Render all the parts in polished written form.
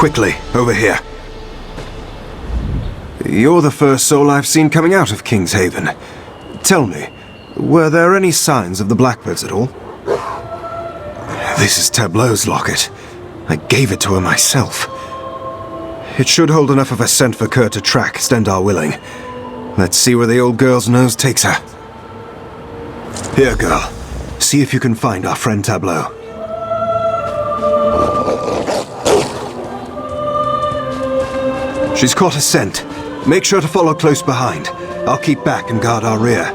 Quickly, over here. You're the first soul I've seen coming out of King's Haven. Tell me, were there any signs of the Blackbirds at all? This is Tableau's locket. I gave it to her myself. It should hold enough of a scent for Kerr to track, Stendar willing. Let's see where the old girl's nose takes her. Here, girl. See if you can find our friend Tableau. She's caught a scent. Make sure to follow close behind. I'll keep back and guard our rear.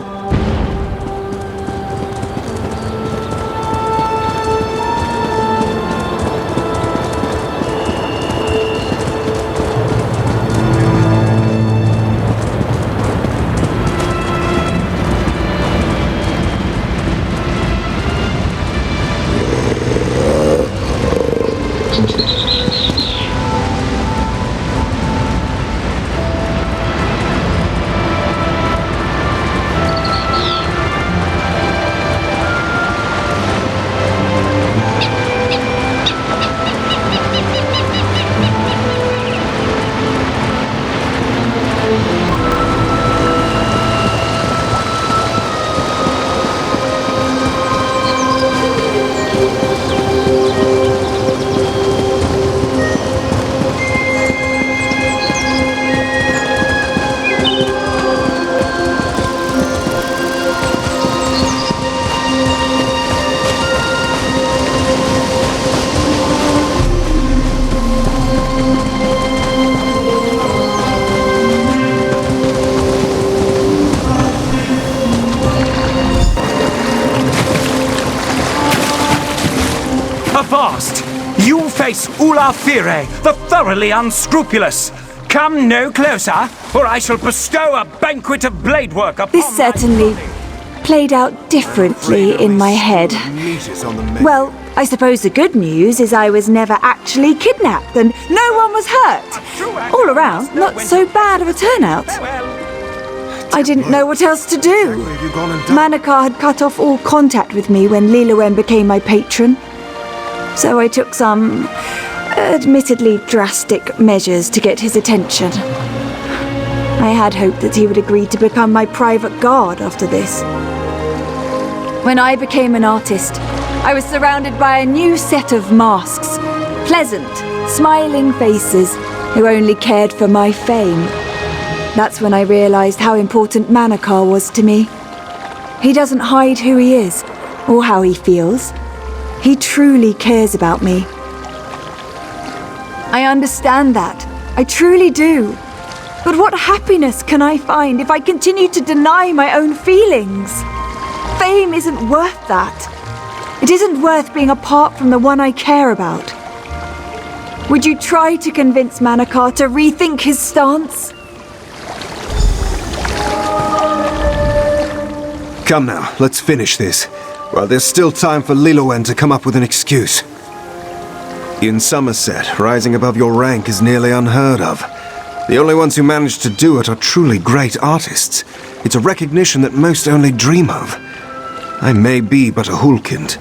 Avast! You face Ulafire, the thoroughly unscrupulous. Come no closer, or I shall bestow a banquet of blade work upon This certainly played out differently in my head. Well, I suppose the good news is I was never actually kidnapped and no one was hurt. All around, not so bad of a turnout. I didn't know what else to do. Manakar had cut off all contact with me when Liluen became my patron. So I took some, admittedly drastic measures to get his attention. I had hoped that he would agree to become my private guard after this. When I became an artist, I was surrounded by a new set of masks. Pleasant, smiling faces who only cared for my fame. That's when I realized how important Manakar was to me. He doesn't hide who he is or how he feels. He truly cares about me. I understand that. I truly do. But what happiness can I find if I continue to deny my own feelings? Fame isn't worth that. It isn't worth being apart from the one I care about. Would you try to convince Manakar to rethink his stance? Come now, let's finish this. Well, there's still time for Liluen to come up with an excuse. In Somerset, rising above your rank is nearly unheard of. The only ones who manage to do it are truly great artists. It's a recognition that most only dream of. I may be but a Hulkind,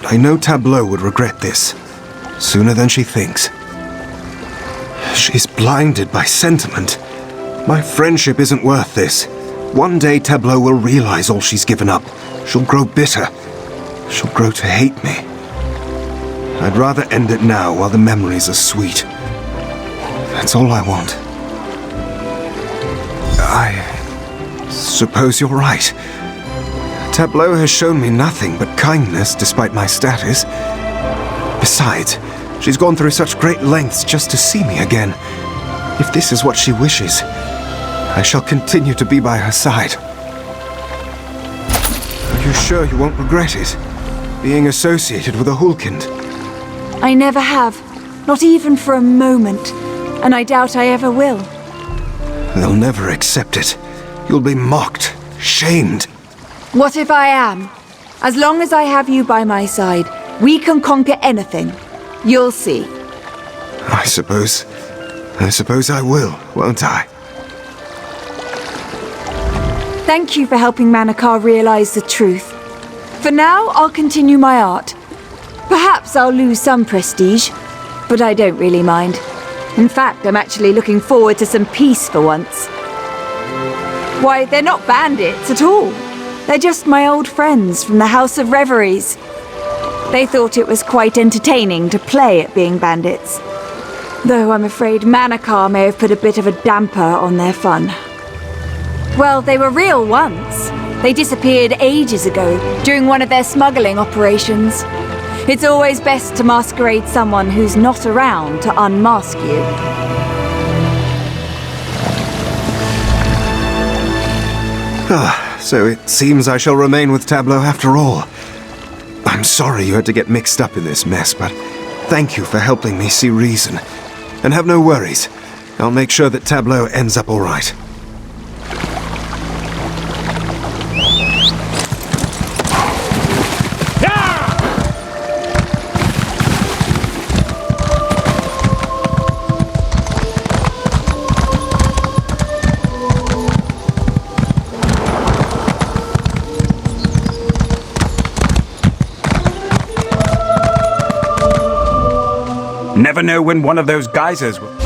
but I know Tableau would regret this. Sooner than she thinks. She's blinded by sentiment. My friendship isn't worth this. One day Tableau will realize all she's given up. She'll grow bitter. She'll grow to hate me. I'd rather end it now while the memories are sweet. That's all I want. I suppose you're right. Tableau has shown me nothing but kindness despite my status. Besides, she's gone through such great lengths just to see me again. If this is what she wishes, I shall continue to be by her side. Are you sure you won't regret it? Being associated with a Hulkind? I never have. Not even for a moment. And I doubt I ever will. They'll never accept it. You'll be mocked, shamed. What if I am? As long as I have you by my side, we can conquer anything. You'll see. I suppose I will, won't I? Thank you for helping Manakar realize the truth. For now, I'll continue my art. Perhaps I'll lose some prestige, but I don't really mind. In fact, I'm actually looking forward to some peace for once. Why, they're not bandits at all. They're just my old friends from the House of Reveries. They thought it was quite entertaining to play at being bandits. Though I'm afraid Manakar may have put a bit of a damper on their fun. Well, they were real once. They disappeared ages ago during one of their smuggling operations. It's always best to masquerade someone who's not around to unmask you. So it seems I shall remain with Tableau after all. I'm sorry you had to get mixed up in this mess, but thank you for helping me see reason. And have no worries. I'll make sure that Tableau ends up all right. Never know when one of those geysers will...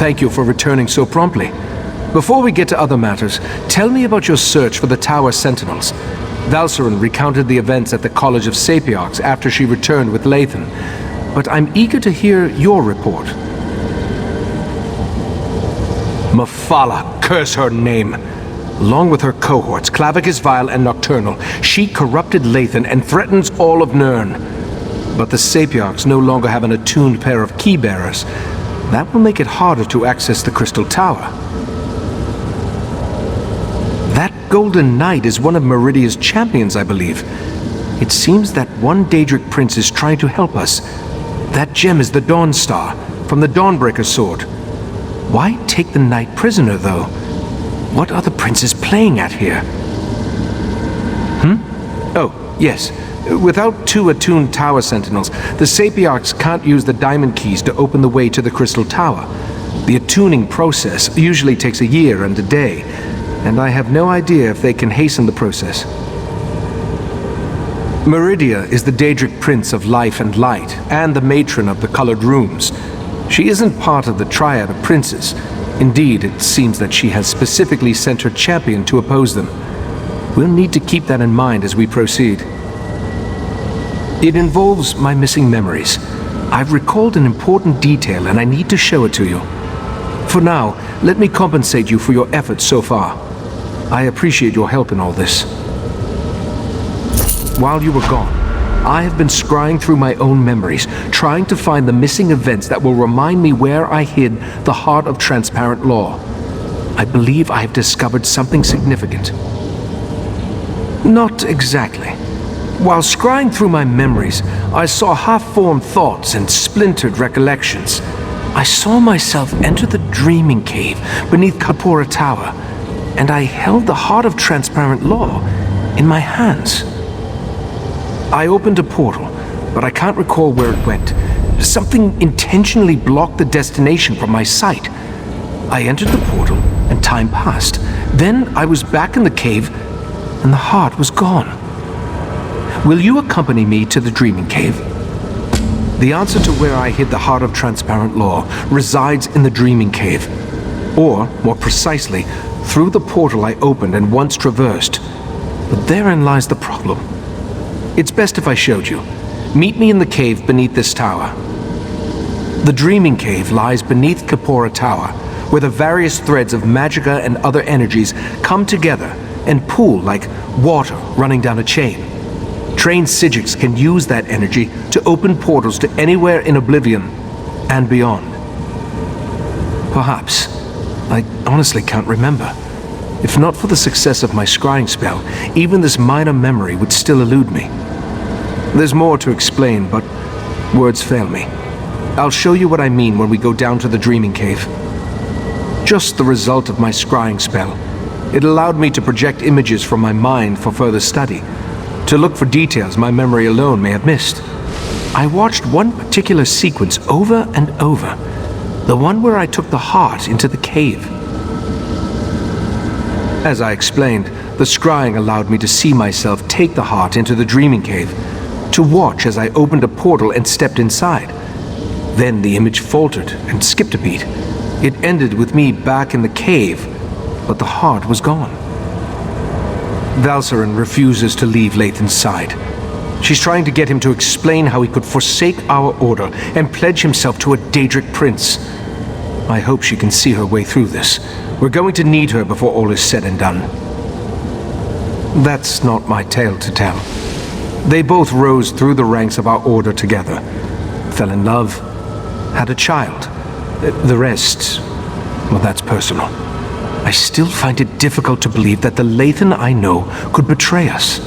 Thank you for returning so promptly. Before we get to other matters, tell me about your search for the Tower Sentinels. Valcerin recounted the events at the College of Sapiarchs after she returned with Lathan, but I'm eager to hear your report. Mefala, curse her name! Along with her cohorts, Clavicus Vile and Nocturnal, she corrupted Lathan and threatens all of Nirn. But the Sapiarchs no longer have an attuned pair of key-bearers. That will make it harder to access the Crystal Tower. That Golden Knight is one of Meridia's champions, I believe. It seems that one Daedric prince is trying to help us. That gem is the Dawn Star, from the Dawnbreaker sword. Why take the knight prisoner, though? What are the princes playing at here? Oh, yes. Without 2 attuned tower sentinels, the Sapiarchs can't use the diamond keys to open the way to the Crystal Tower. The attuning process usually takes a year and a day, and I have no idea if they can hasten the process. Meridia is the Daedric Prince of Life and Light, and the matron of the Colored Rooms. She isn't part of the triad of princes. Indeed, it seems that she has specifically sent her champion to oppose them. We'll need to keep that in mind as we proceed. It involves my missing memories. I've recalled an important detail and I need to show it to you. For now, let me compensate you for your efforts so far. I appreciate your help in all this. While you were gone, I have been scrying through my own memories, trying to find the missing events that will remind me where I hid the heart of transparent law. I believe I have discovered something significant. Not exactly. While scrying through my memories, I saw half-formed thoughts and splintered recollections. I saw myself enter the dreaming cave beneath Kapora Tower, and I held the heart of transparent law in my hands. I opened a portal, but I can't recall where it went. Something intentionally blocked the destination from my sight. I entered the portal, and time passed. Then I was back in the cave, and the heart was gone. Will you accompany me to the Dreaming Cave? The answer to where I hid the heart of transparent law resides in the Dreaming Cave. Or, more precisely, through the portal I opened and once traversed. But therein lies the problem. It's best if I showed you. Meet me in the cave beneath this tower. The Dreaming Cave lies beneath Kapora Tower, where the various threads of magicka and other energies come together and pool like water running down a chain. Trained Psijics can use that energy to open portals to anywhere in Oblivion and beyond. Perhaps. I honestly can't remember. If not for the success of my scrying spell, even this minor memory would still elude me. There's more to explain, but words fail me. I'll show you what I mean when we go down to the Dreaming Cave. Just the result of my scrying spell. It allowed me to project images from my mind for further study, to look for details my memory alone may have missed. I watched one particular sequence over and over, the one where I took the heart into the cave. As I explained, the scrying allowed me to see myself take the heart into the Dreaming Cave, to watch as I opened a portal and stepped inside. Then the image faltered and skipped a beat. It ended with me back in the cave, but the heart was gone. Valcerin refuses to leave Lathan's side. She's trying to get him to explain how he could forsake our order and pledge himself to a Daedric prince. I hope she can see her way through this. We're going to need her before all is said and done. That's not my tale to tell. They both rose through the ranks of our order together, fell in love, had a child. The rest, well, that's personal. I still find it difficult to believe that the Lathan I know could betray us.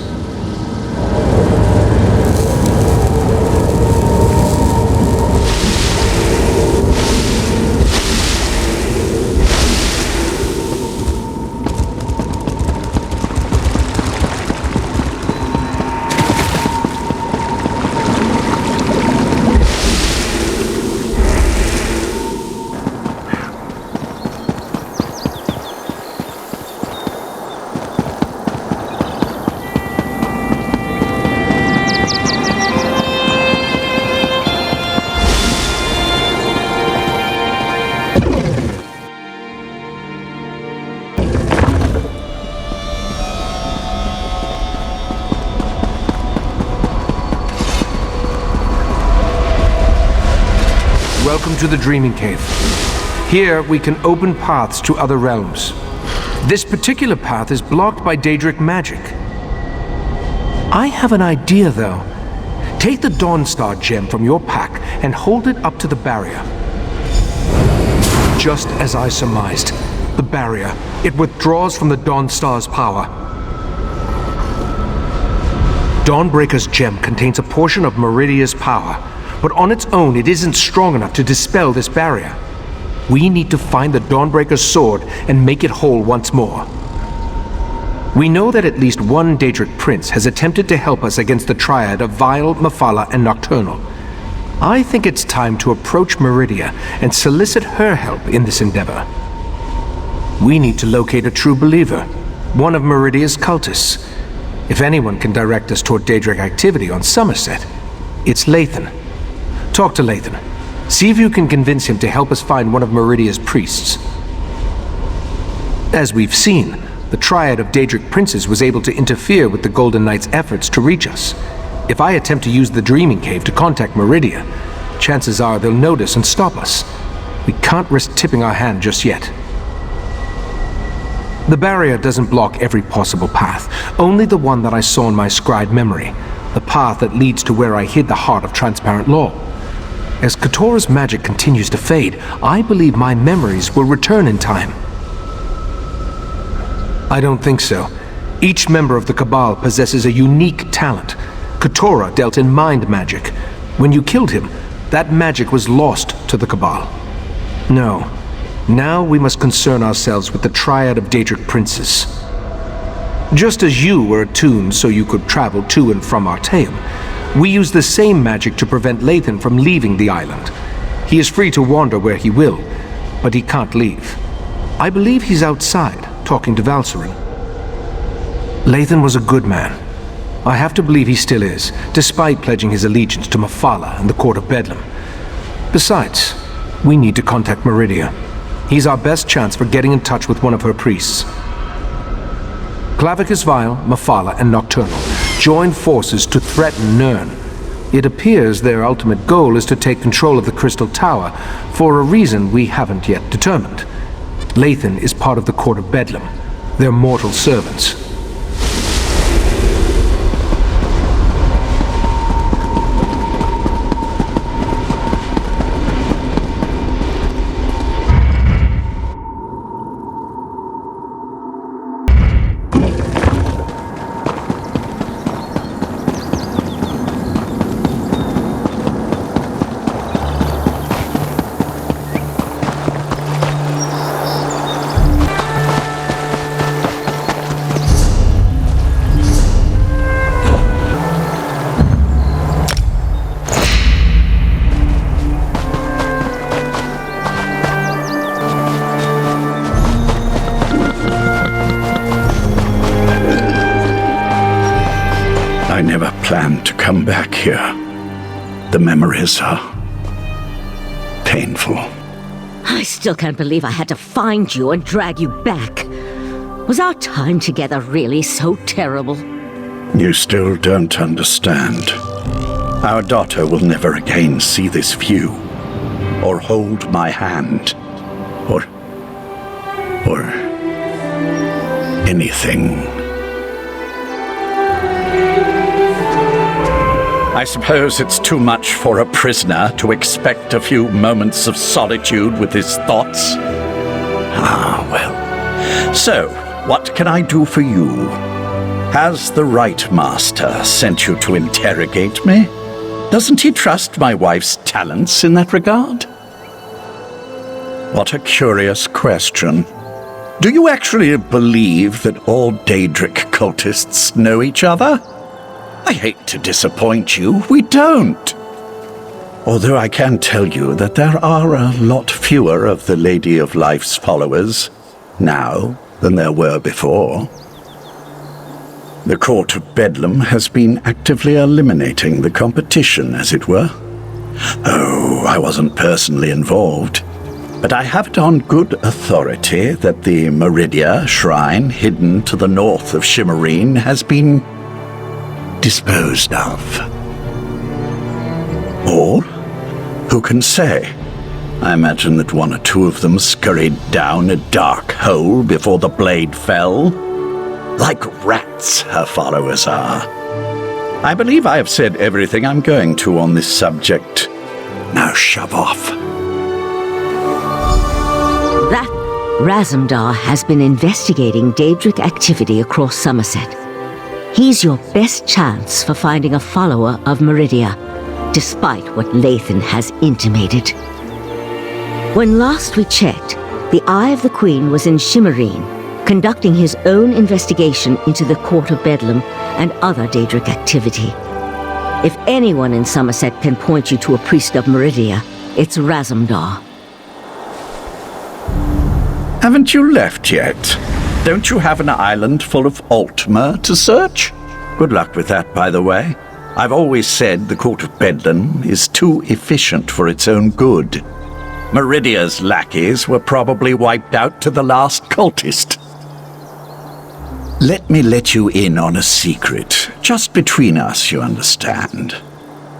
Welcome to the Dreaming Cave. Here, we can open paths to other realms. This particular path is blocked by Daedric magic. I have an idea, though. Take the Dawnstar gem from your pack and hold it up to the barrier. Just as I surmised, the barrier, it withdraws from the Dawnstar's power. Dawnbreaker's gem contains a portion of Meridia's power, but on its own it isn't strong enough to dispel this barrier. We need to find the Dawnbreaker's sword and make it whole once more. We know that at least one Daedric prince has attempted to help us against the triad of Vile, Mefala, and Nocturnal. I think it's time to approach Meridia and solicit her help in this endeavor. We need to locate a true believer, one of Meridia's cultists. If anyone can direct us toward Daedric activity on Somerset, it's Lathan. Talk to Lathan. See if you can convince him to help us find one of Meridia's priests. As we've seen, the triad of Daedric princes was able to interfere with the Golden Knight's efforts to reach us. If I attempt to use the Dreaming Cave to contact Meridia, chances are they'll notice and stop us. We can't risk tipping our hand just yet. The barrier doesn't block every possible path, only the one that I saw in my scried memory, the path that leads to where I hid the heart of transparent law. As Katora's magic continues to fade, I believe my memories will return in time. I don't think so. Each member of the Cabal possesses a unique talent. Katora dealt in mind magic. When you killed him, that magic was lost to the Cabal. No. Now we must concern ourselves with the triad of Daedric princes. Just as you were attuned so you could travel to and from Artaeum, we use the same magic to prevent Lathan from leaving the island. He is free to wander where he will, but he can't leave. I believe he's outside, talking to Valsarin. Lathan was a good man. I have to believe he still is, despite pledging his allegiance to Mefala and the Court of Bedlam. Besides, we need to contact Meridia. He's our best chance for getting in touch with one of her priests. Clavicus Vile, Mefala, and Nocturnal join forces to threaten Nirn. It appears their ultimate goal is to take control of the Crystal Tower for a reason we haven't yet determined. Lathan is part of the Court of Bedlam, their mortal servants. I never planned to come back here. The memories are painful. I still can't believe I had to find you and drag you back. Was our time together really so terrible? You still don't understand. Our daughter will never again see this view, or hold my hand, or anything. I suppose it's too much for a prisoner to expect a few moments of solitude with his thoughts. Ah, well. So, what can I do for you? Has the Right Master sent you to interrogate me? Doesn't he trust my wife's talents in that regard? What a curious question. Do you actually believe that all Daedric cultists know each other? I hate to disappoint you, we don't. Although I can tell you that there are a lot fewer of the Lady of Life's followers now than there were before. The Court of Bedlam has been actively eliminating the competition, as it were. Oh, I wasn't personally involved, but I have it on good authority that the Meridia shrine hidden to the north of Shimmerine has been disposed of. Or, who can say? I imagine that one or two of them scurried down a dark hole before the blade fell. Like rats, her followers are. I believe I have said everything I'm going to on this subject. Now shove off. That Razumdar has been investigating Daedric activity across Somerset. He's your best chance for finding a follower of Meridia, despite what Lathan has intimated. When last we checked, the Eye of the Queen was in Shimmerine, conducting his own investigation into the Court of Bedlam and other Daedric activity. If anyone in Somerset can point you to a priest of Meridia, it's Razumdar. Haven't you left yet? Don't you have an island full of Altmer to search? Good luck with that, by the way. I've always said the Court of Bedlam is too efficient for its own good. Meridia's lackeys were probably wiped out to the last cultist. Let me let you in on a secret. Just between us, you understand.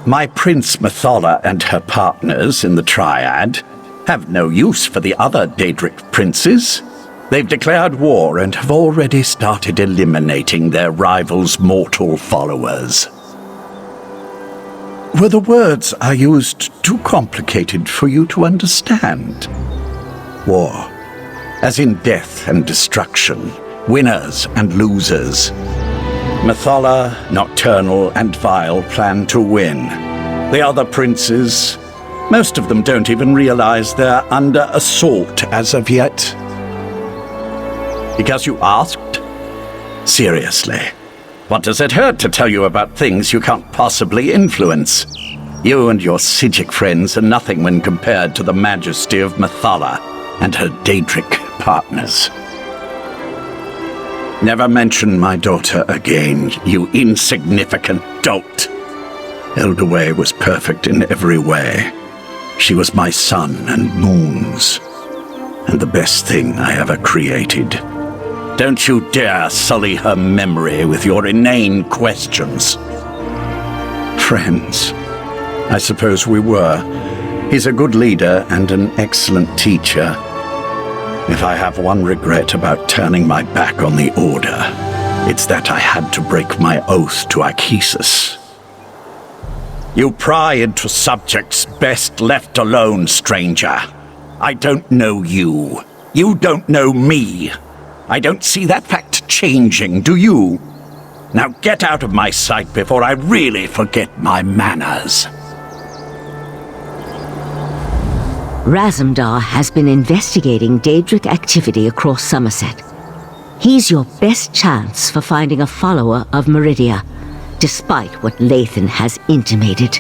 My Prince Mefala and her partners in the Triad have no use for the other Daedric princes. They've declared war and have already started eliminating their rivals' mortal followers. Were the words I used too complicated for you to understand? War, as in death and destruction, winners and losers. Mefala, Nocturnal, and Vile plan to win. The other princes, most of them don't even realize they're under assault as of yet. Because you asked? Seriously. What does it hurt to tell you about things you can't possibly influence? You and your Sijic friends are nothing when compared to the majesty of Mefala and her Daedric partners. Never mention my daughter again, you insignificant dolt. Eldaway was perfect in every way. She was my sun and moons, and the best thing I ever created. Don't you dare sully her memory with your inane questions. Friends, I suppose we were. He's a good leader and an excellent teacher. If I have one regret about turning my back on the Order, it's that I had to break my oath to Archesis. You pry into subjects best left alone, stranger. I don't know you. You don't know me. I don't see that fact changing, do you? Now get out of my sight before I really forget my manners. Razumdar has been investigating Daedric activity across Somerset. He's your best chance for finding a follower of Meridia, despite what Lathan has intimated.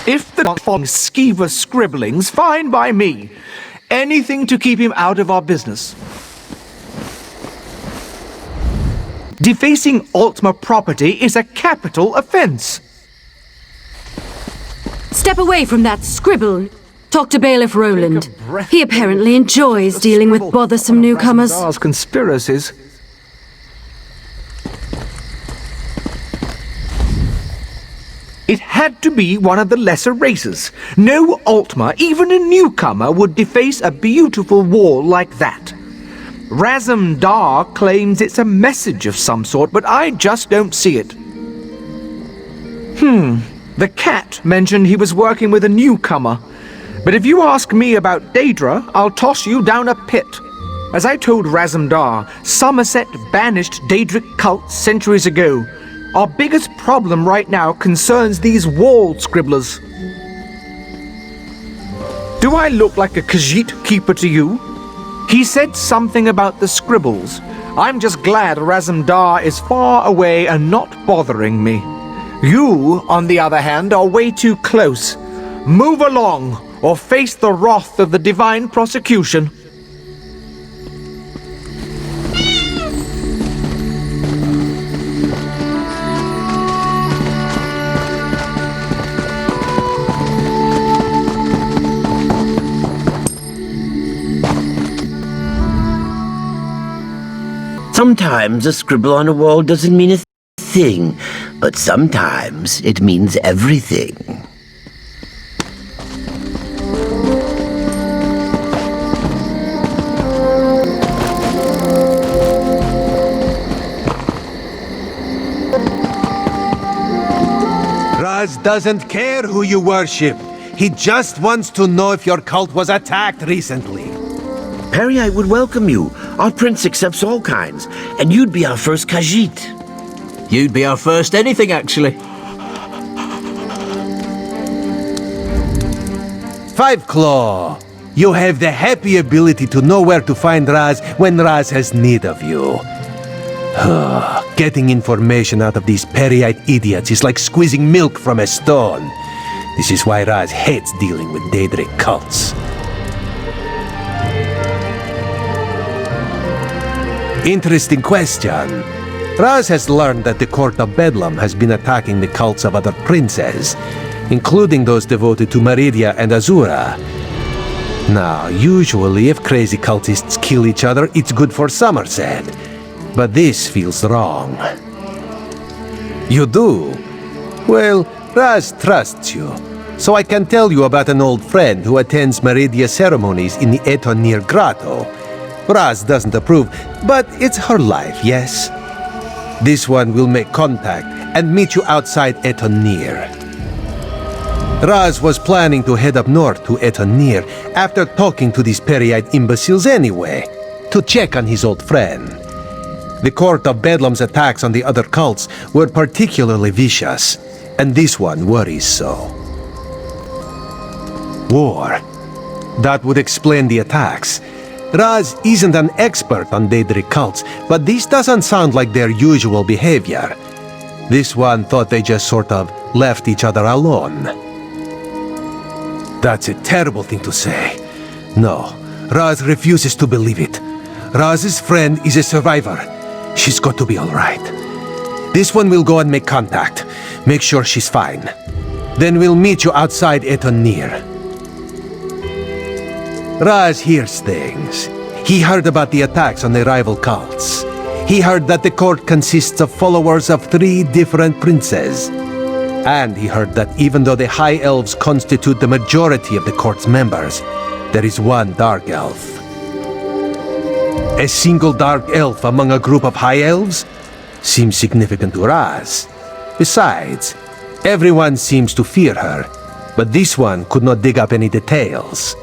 If the following skeever scribblings, fine by me. Anything to keep him out of our business. Defacing Altmer property is a capital offense. Step away from that scribble. Talk to Bailiff Roland. He apparently enjoys dealing with bothersome newcomers. Razumar's conspiracies. It had to be one of the lesser races. No Altmer, even a newcomer, would deface a beautiful wall like that. Razumdar claims it's a message of some sort, but I just don't see it. The cat mentioned he was working with a newcomer. But if you ask me about Daedra, I'll toss you down a pit. As I told Razumdar, Somerset banished Daedric cults centuries ago. Our biggest problem right now concerns these wall scribblers. Do I look like a Khajiit keeper to you? He said something about the scribbles. I'm just glad Razumdar is far away and not bothering me. You, on the other hand, are way too close. Move along, or face the wrath of the divine prosecution. Sometimes a scribble on a wall doesn't mean a thing, but sometimes it means everything. Raz doesn't care who you worship. He just wants to know if your cult was attacked recently. Peryite would welcome you. Our prince accepts all kinds, and you'd be our first Khajiit. You'd be our first anything, actually. Five Claw, you have the happy ability to know where to find Raz when Raz has need of you. Getting information out of these Peryite idiots is like squeezing milk from a stone. This is why Raz hates dealing with Daedric cults. Interesting question. Raz has learned that the Court of Bedlam has been attacking the cults of other princes, including those devoted to Meridia and Azura. Now, usually if crazy cultists kill each other, it's good for Somerset. But this feels wrong. You do? Well, Raz trusts you. So I can tell you about an old friend who attends Meridia ceremonies in the Etonir Grotto. Raz doesn't approve, but it's her life, yes? This one will make contact and meet you outside Etonir. Raz was planning to head up north to Etonir after talking to these Peryite imbeciles anyway, to check on his old friend. The Court of Bedlam's attacks on the other cults were particularly vicious, and this one worries so. War. That would explain the attacks. Raz isn't an expert on Daedric cults, but this doesn't sound like their usual behavior. This one thought they just sort of left each other alone. That's a terrible thing to say. No, Raz refuses to believe it. Raz's friend is a survivor. She's got to be all right. This one will go and make contact. Make sure she's fine. Then we'll meet you outside Etonir. Raz hears things. He heard about the attacks on the rival cults. He heard that the court consists of followers of 3 different princes. And he heard that even though the High Elves constitute the majority of the court's members, there is one Dark Elf. A single Dark Elf among a group of High Elves seems significant to Raz. Besides, everyone seems to fear her, but this one could not dig up any details.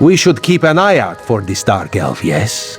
We should keep an eye out for this Dark Elf, yes?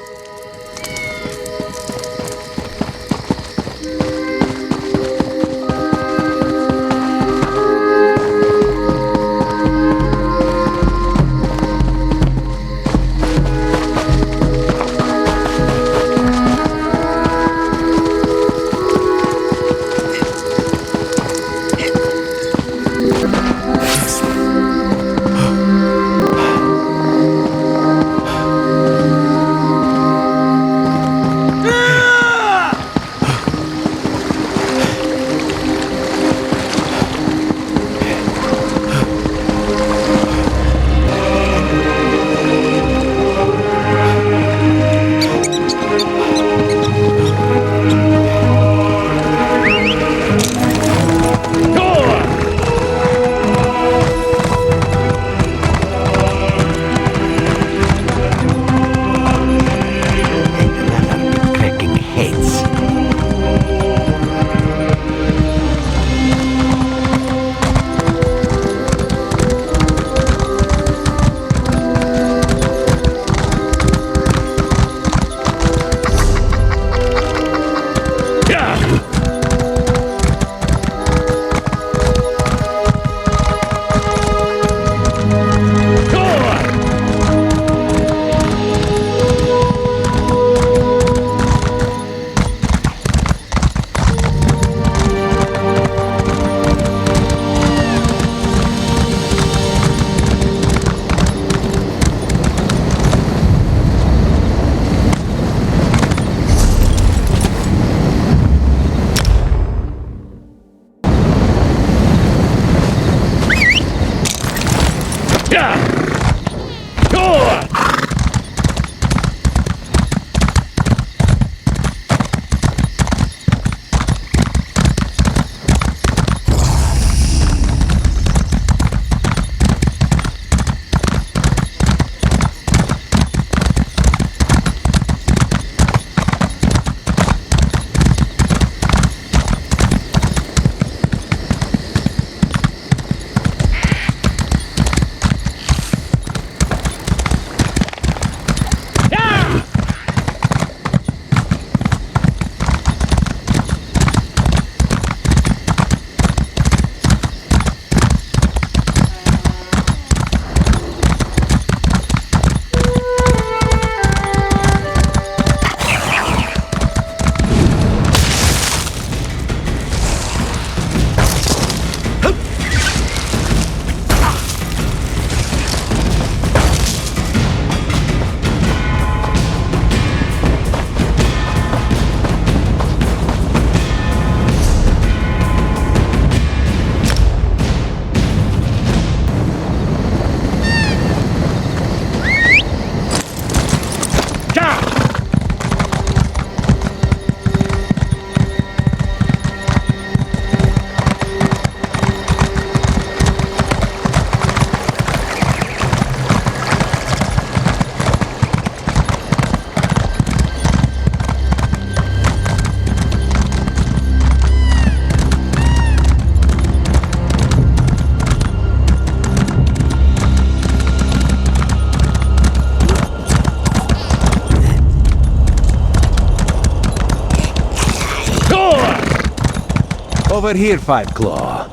Over here, Five Claw.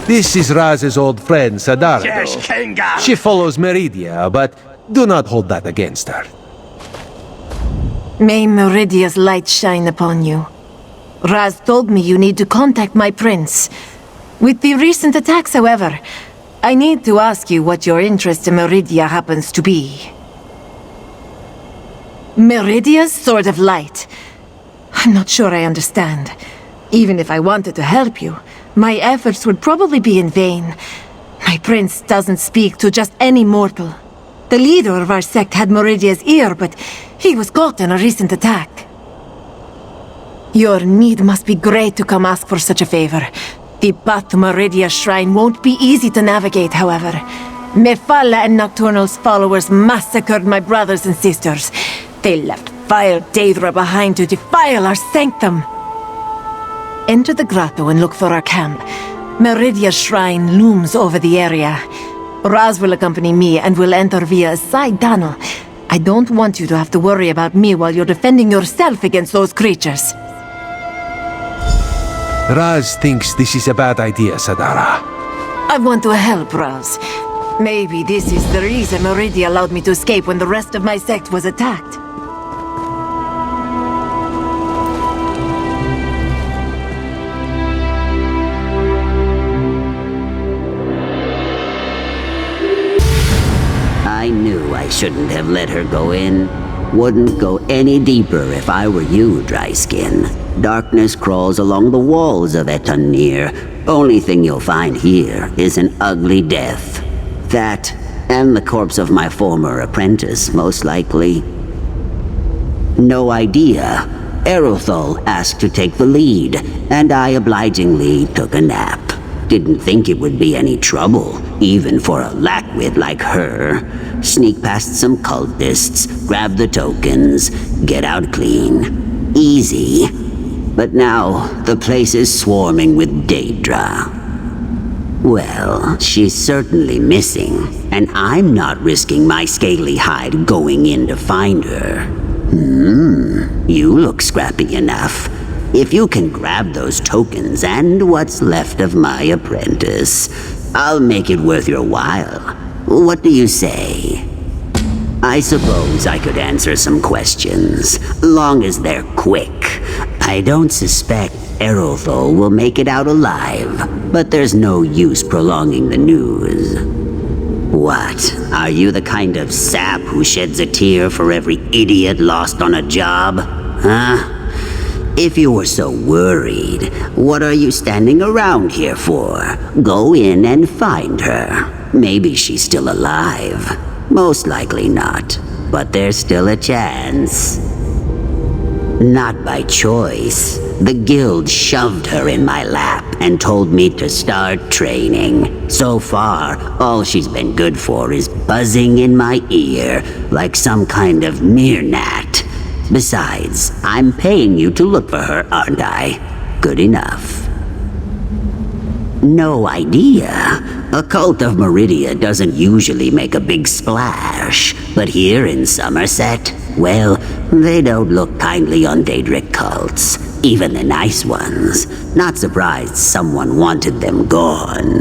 This is Raz's old friend, Sadara. Yes, Kengar. She follows Meridia, but do not hold that against her. May Meridia's light shine upon you. Raz told me you need to contact my prince. With the recent attacks, however, I need to ask you what your interest in Meridia happens to be. Meridia's Sword of Light. I'm not sure I understand. Even if I wanted to help you, my efforts would probably be in vain. My prince doesn't speak to just any mortal. The leader of our sect had Meridia's ear, but he was caught in a recent attack. Your need must be great to come ask for such a favor. The path to Meridia's shrine won't be easy to navigate, however. Mefala and Nocturnal's followers massacred my brothers and sisters. They left vile Daedra behind to defile our sanctum. Enter the grotto and look for our camp. Meridia's shrine looms over the area. Raz will accompany me and will enter via a side tunnel. I don't want you to have to worry about me while you're defending yourself against those creatures. Raz thinks this is a bad idea, Sadara. I want to help Raz. Maybe this is the reason Meridia allowed me to escape when the rest of my sect was attacked. I knew I shouldn't have let her go in. Wouldn't go any deeper if I were you, Dryskin. Darkness crawls along the walls of Etanir. Only thing you'll find here is an ugly death. That, and the corpse of my former apprentice, most likely. No idea. Erothal asked to take the lead, and I obligingly took a nap. Didn't think it would be any trouble, even for a lackwit like her. Sneak past some cultists, grab the tokens, get out clean. Easy. But now, the place is swarming with Daedra. Well, she's certainly missing, and I'm not risking my scaly hide going in to find her. You look scrappy enough. If you can grab those tokens and what's left of my apprentice, I'll make it worth your while. What do you say? I suppose I could answer some questions, long as they're quick. I don't suspect Erothal will make it out alive, but there's no use prolonging the news. What? Are you the kind of sap who sheds a tear for every idiot lost on a job? Huh? If you were so worried, what are you standing around here for? Go in and find her. Maybe she's still alive. Most likely not, but there's still a chance. Not by choice. The guild shoved her in my lap and told me to start training. So far, all she's been good for is buzzing in my ear like some kind of meerkat. Besides, I'm paying you to look for her, aren't I? Good enough. No idea. A cult of Meridia doesn't usually make a big splash, but here in Somerset, well, they don't look kindly on Daedric cults, even the nice ones. Not surprised someone wanted them gone.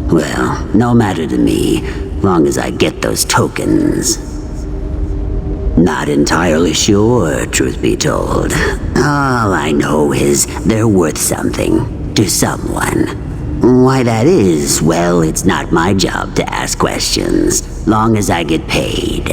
Well, no matter to me, long as I get those tokens. Not entirely sure, truth be told. All I know is they're worth something to someone. Why that is, well, it's not my job to ask questions, long as I get paid.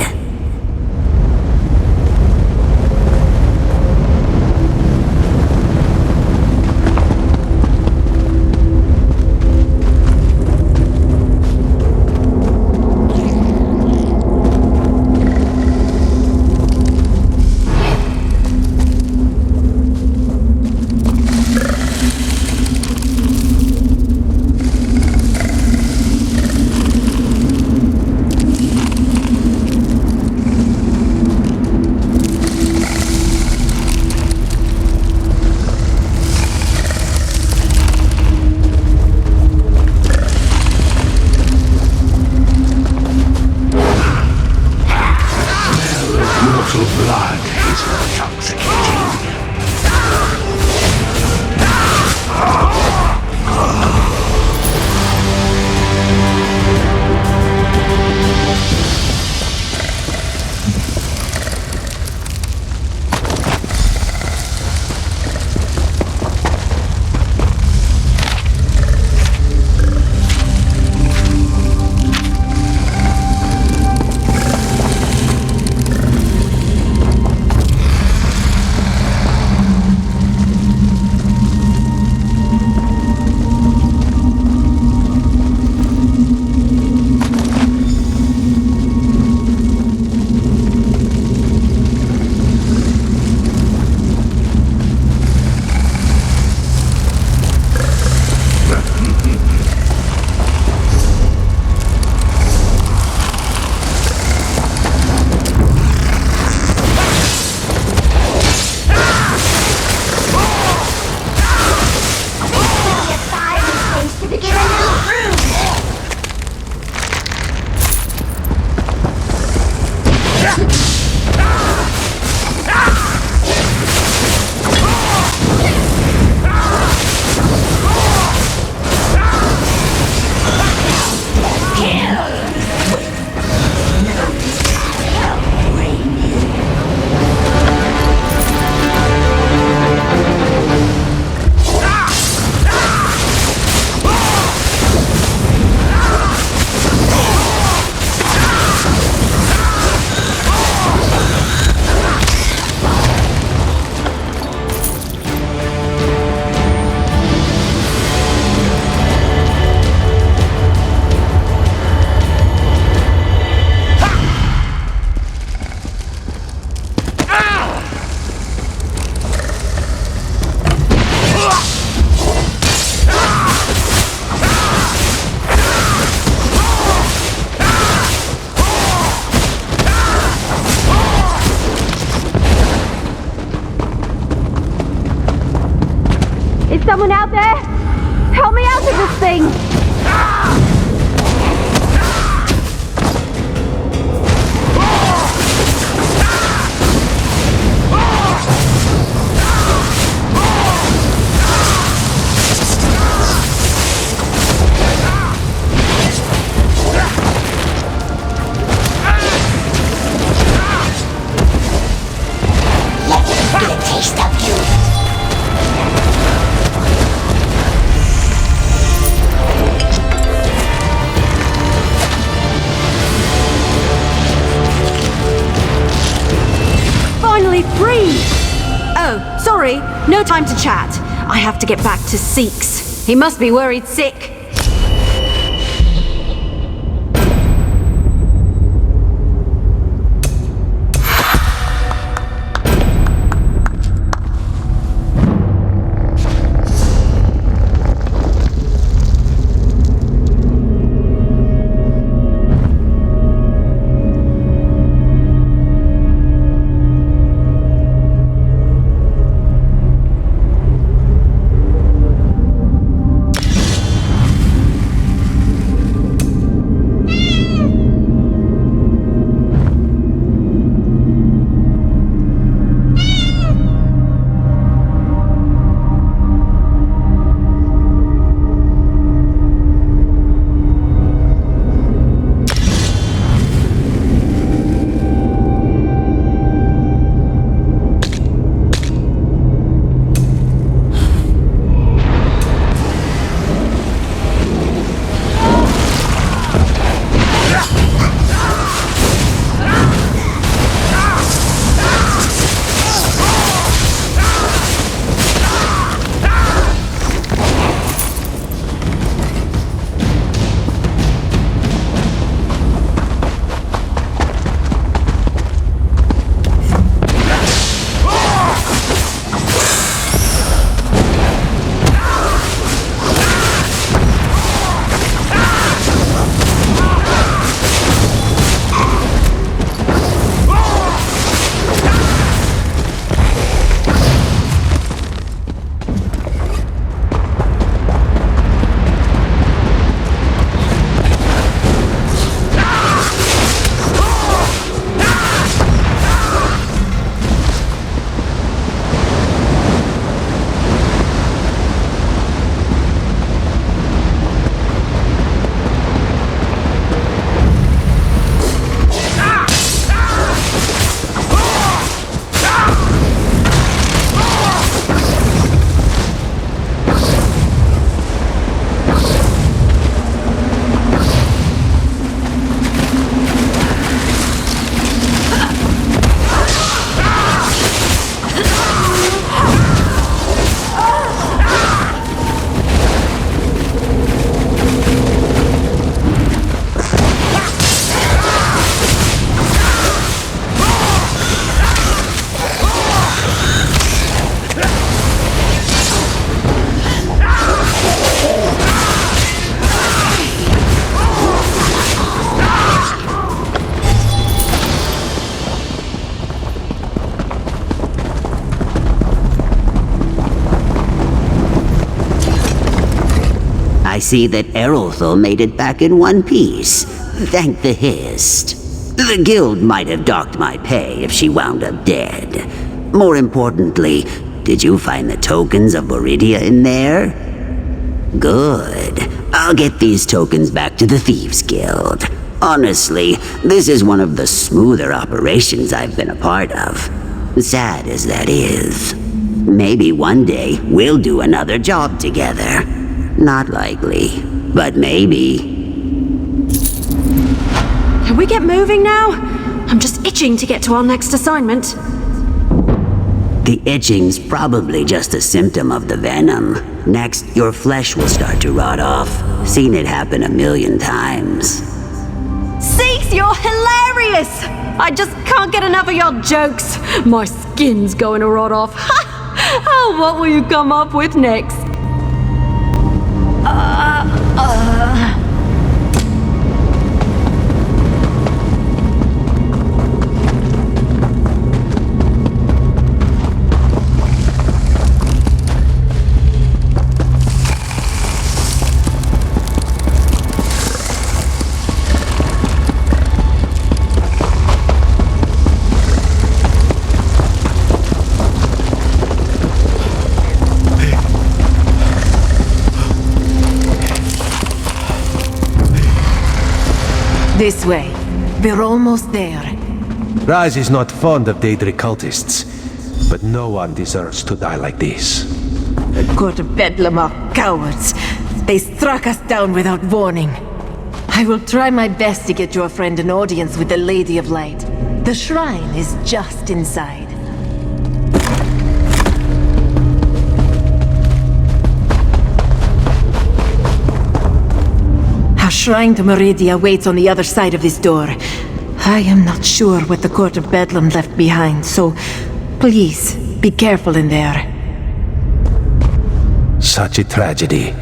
get a taste of you. Finally free! Oh, sorry, no time to chat. I have to get back to Seeks. He must be worried sick. I see that Errolthal made it back in one piece. Thank the Hist. The guild might have docked my pay if she wound up dead. More importantly, did you find the tokens of Meridia in there? Good. I'll get these tokens back to the Thieves Guild. Honestly, this is one of the smoother operations I've been a part of. Sad as that is. Maybe one day we'll do another job together. Not likely, but maybe. Can we get moving now? I'm just itching to get to our next assignment. The itching's probably just a symptom of the venom. Next, your flesh will start to rot off. Seen it happen 1,000,000 times. Seeks, you're hilarious! I just can't get enough of your jokes. My skin's going to rot off. Oh, what will you come up with next? This way. We're almost there. Raz is not fond of Daedric cultists, but no one deserves to die like this. The Court of Bedlam are cowards. They struck us down without warning. I will try my best to get your friend an audience with the Lady of Light. The shrine is just inside. Our shrine to Meridia waits on the other side of this door. I am not sure what the Court of Bedlam left behind, so please be careful in there. Such a tragedy.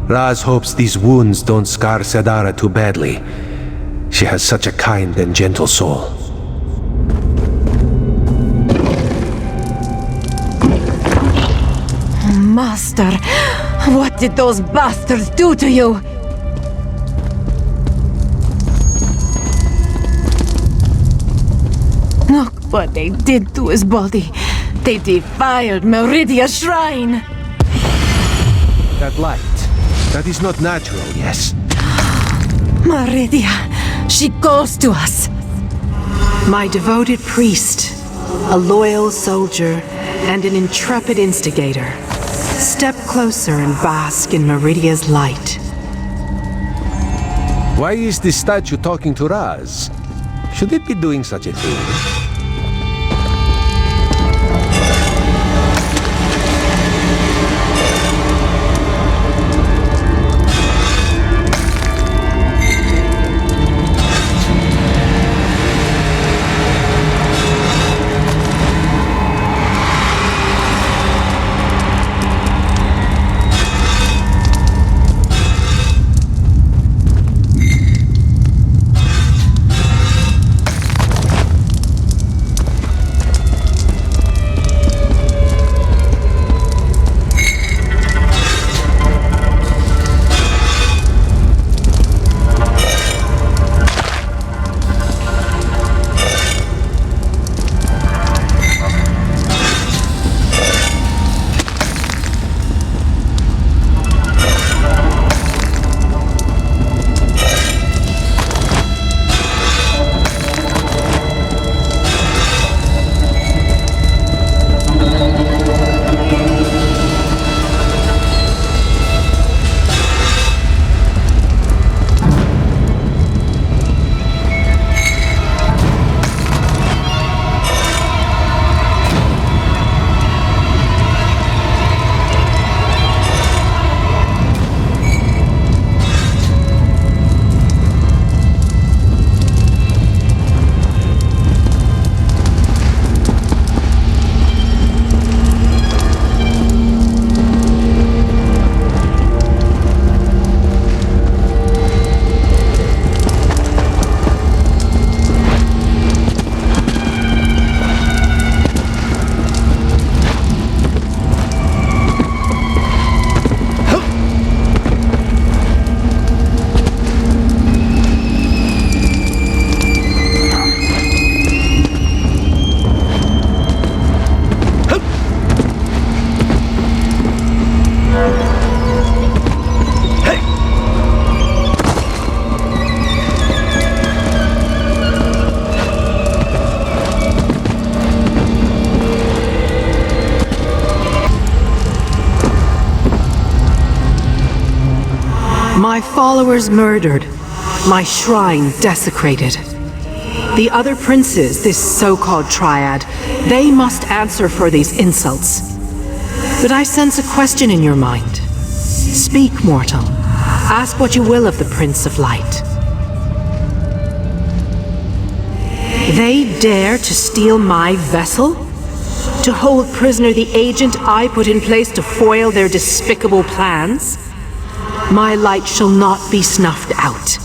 Raz hopes these wounds don't scar Sedara too badly. She has such a kind and gentle soul. Master, what did those bastards do to you? Look what they did to his body. They defiled Meridia's shrine. That light, that is not natural, yes? Meridia, she calls to us. My devoted priest, a loyal soldier, and an intrepid instigator. Step closer and bask in Meridia's light. Why is this statue talking to Raz? Should it be doing such a thing? My followers murdered, my shrine desecrated. The other princes, this so-called triad, they must answer for these insults. But I sense a question in your mind. Speak, mortal. Ask what you will of the Prince of Light. They dare to steal my vessel? To hold prisoner the agent I put in place to foil their despicable plans? My light shall not be snuffed out.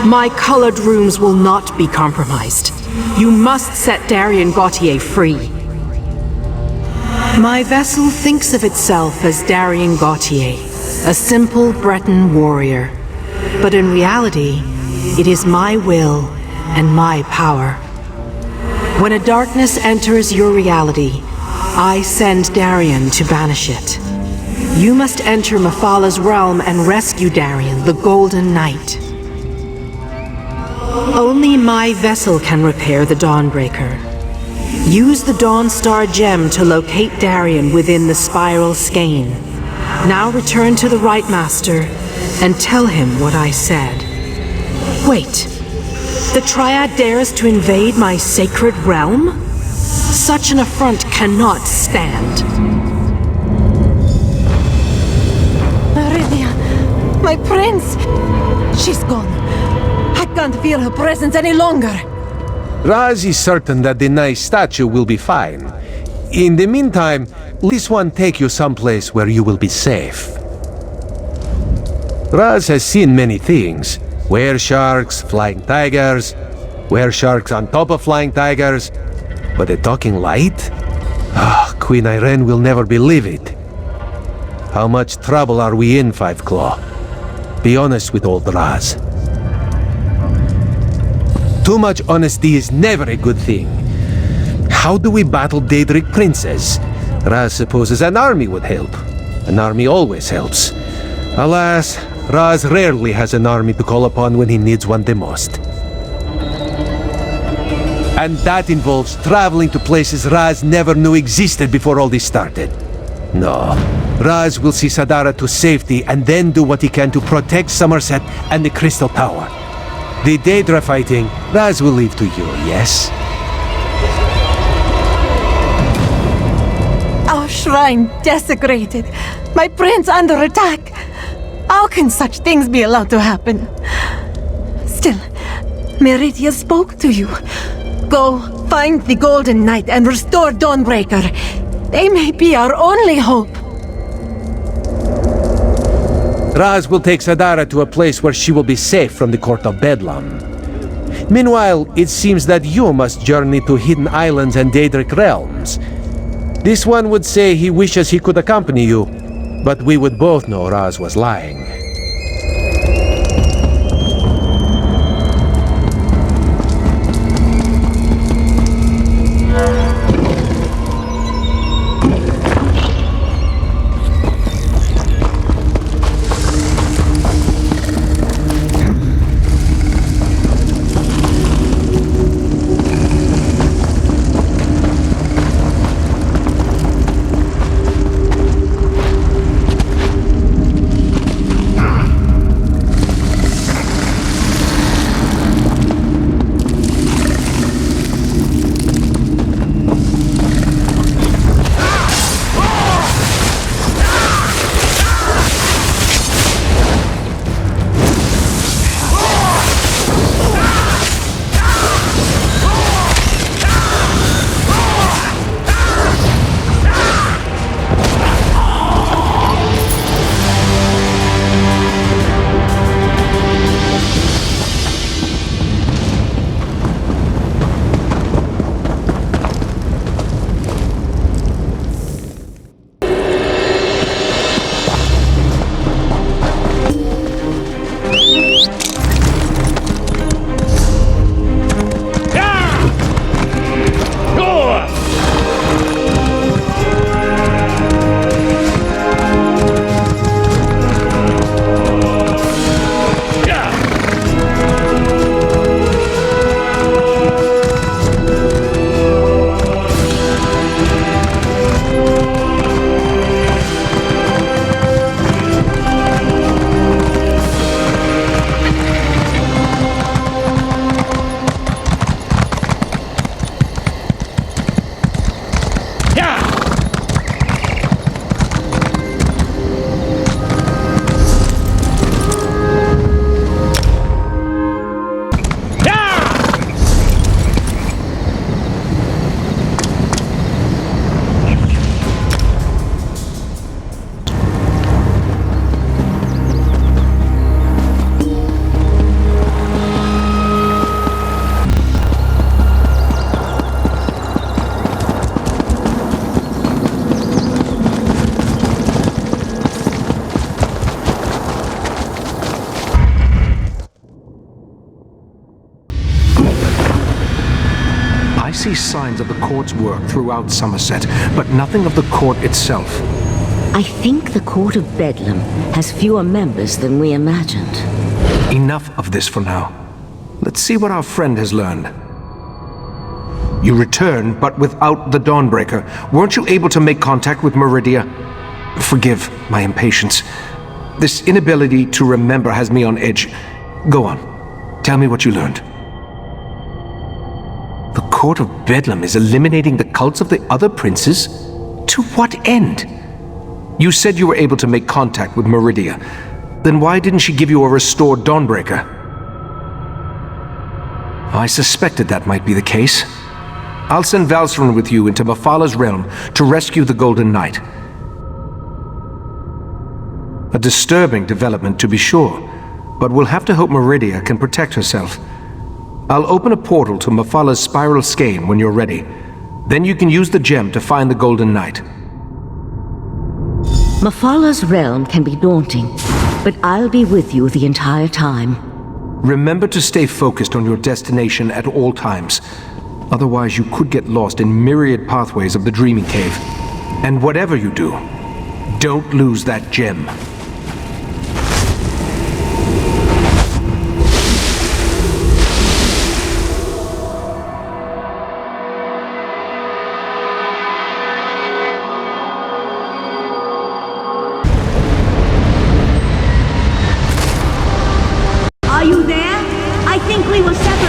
My colored rooms will not be compromised. You must set Darien Gautier free. My vessel thinks of itself as Darien Gautier, a simple Breton warrior. But in reality, it is my will and my power. When a darkness enters your reality, I send Darien to banish it. You must enter Mefala's realm and rescue Darien, the Golden Knight. Only my vessel can repair the Dawnbreaker. Use the Dawnstar gem to locate Darien within the spiral skein. Now return to the Right Master and tell him what I said. Wait. The Triad dares to invade my sacred realm? Such an affront cannot stand. Meridia, my prince! She's gone. I can't feel her presence any longer. Raz is certain that the nice statue will be fine. In the meantime, let this one take you someplace where you will be safe. Raz has seen many things. Were sharks, flying tigers, were sharks on top of flying tigers. But a talking light? Queen Irene will never believe it. How much trouble are we in, Five Claw? Be honest with old Raz. Too much honesty is never a good thing. How do we battle Daedric princes? Raz supposes an army would help. An army always helps. Alas, Raz rarely has an army to call upon when he needs one the most. And that involves traveling to places Raz never knew existed before all this started. No, Raz will see Sadara to safety and then do what he can to protect Somerset and the Crystal Tower. The Daedra fighting, Raz will leave to you, yes? Our shrine desecrated. My prince under attack. How can such things be allowed to happen? Still, Meridia spoke to you. Go, find the Golden Knight and restore Dawnbreaker. They may be our only hope. Raz will take Sadara to a place where she will be safe from the Court of Bedlam. Meanwhile, it seems that you must journey to hidden islands and Daedric realms. This one would say he wishes he could accompany you, but we would both know Raz was lying. I see signs of the court's work throughout Somerset, but nothing of the court itself. I think the Court of Bedlam has fewer members than we imagined. Enough of this for now. Let's see what our friend has learned. You returned, but without the Dawnbreaker. Weren't you able to make contact with Meridia? Forgive my impatience. This inability to remember has me on edge. Go on. Tell me what you learned. The Court of Bedlam is eliminating the cults of the other princes? To what end? You said you were able to make contact with Meridia. Then why didn't she give you a restored Dawnbreaker? I suspected that might be the case. I'll send Valsarun with you into Mefala's realm to rescue the Golden Knight. A disturbing development, to be sure, but we'll have to hope Meridia can protect herself. I'll open a portal to Mefala's spiral skein when you're ready. Then you can use the gem to find the Golden Knight. Mefala's realm can be daunting, but I'll be with you the entire time. Remember to stay focused on your destination at all times. Otherwise, you could get lost in myriad pathways of the Dreaming Cave. And whatever you do, don't lose that gem. Are you there? I think we will separate.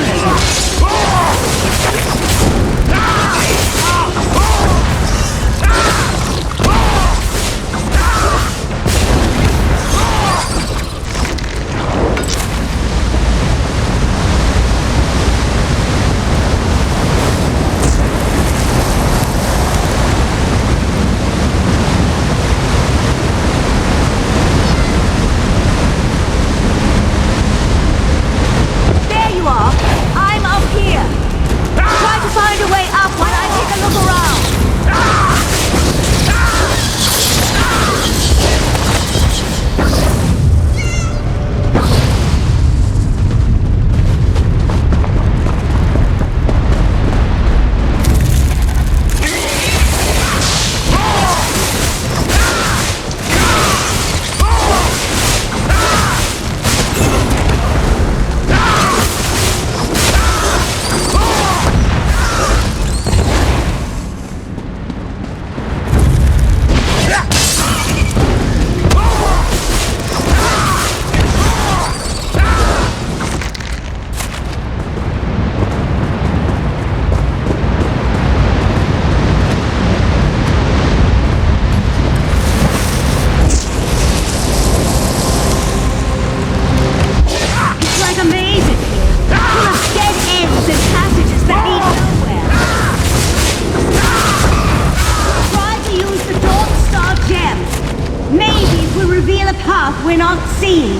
We're not seeing.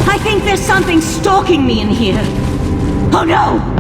I think there's something stalking me in here. Oh no!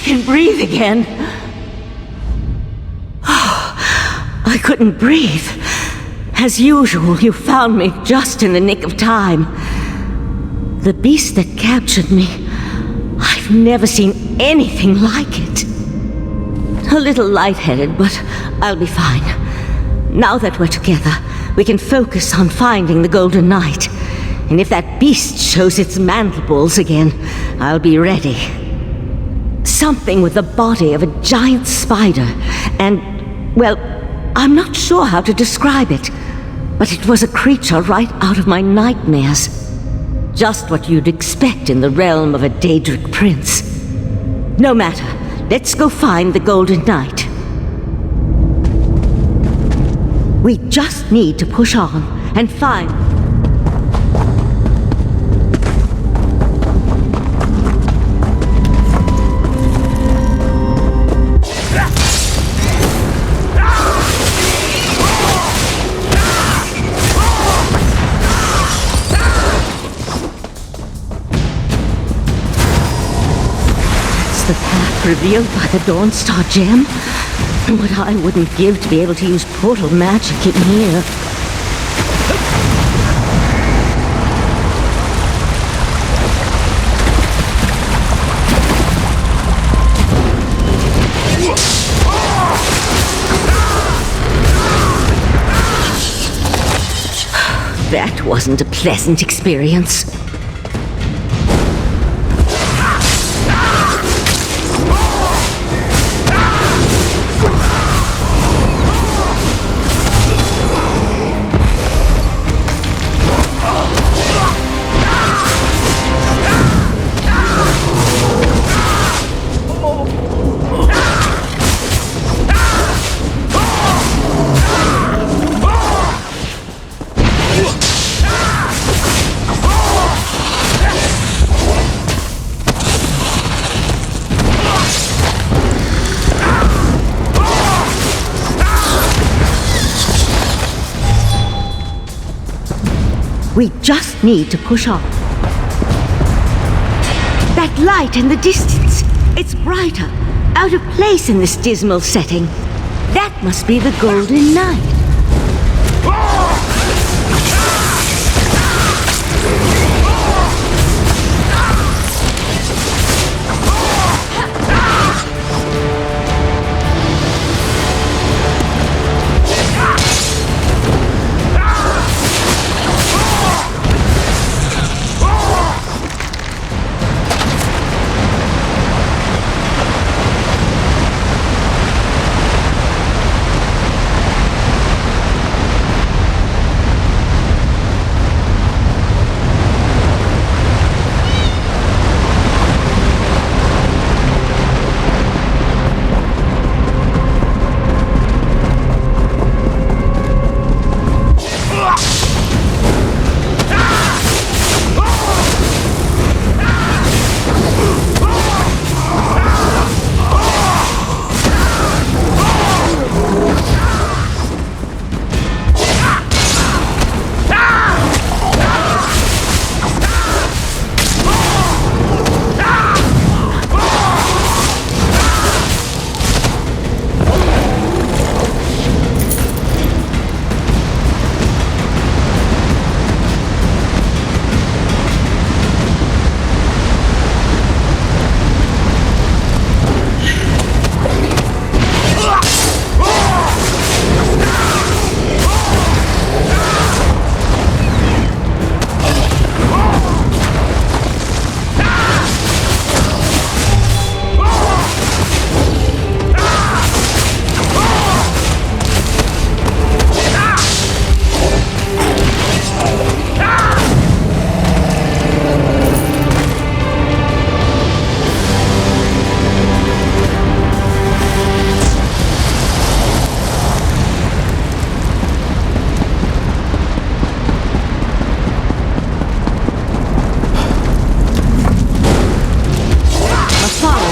can breathe again. I couldn't breathe. As usual, you found me just in the nick of time. The beast that captured me, I've never seen anything like it. A little lightheaded, but I'll be fine. Now that we're together, we can focus on finding the Golden Knight. And if that beast shows its mandibles again, I'll be ready. Something with the body of a giant spider, and, well, I'm not sure how to describe it, but it was a creature right out of my nightmares. Just what you'd expect in the realm of a Daedric prince. No matter, let's go find the Golden Knight. We just need to push on and find... the path revealed by the Dawnstar gem. What I wouldn't give to be able to use portal magic in here. That wasn't a pleasant experience. We just need to push on. That light in the distance, it's brighter, out of place in this dismal setting. That must be the Golden Knight.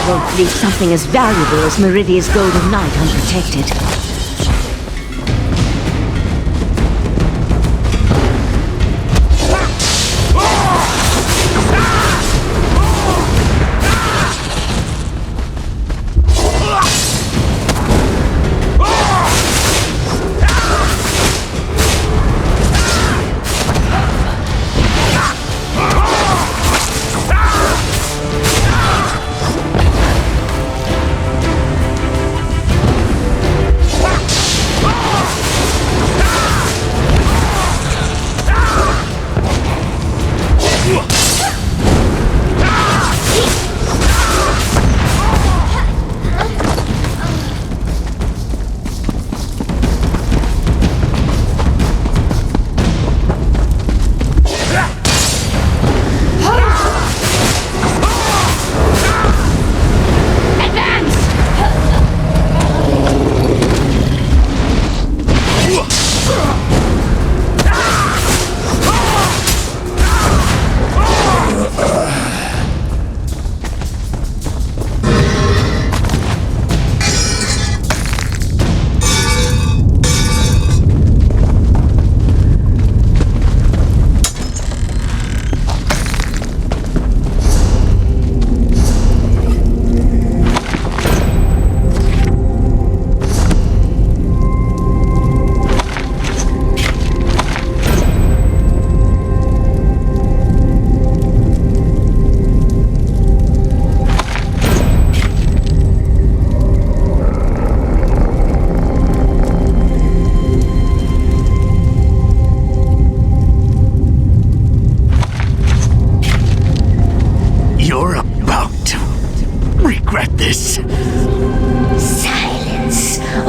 Won't leave something as valuable as Meridia's Golden Knight unprotected.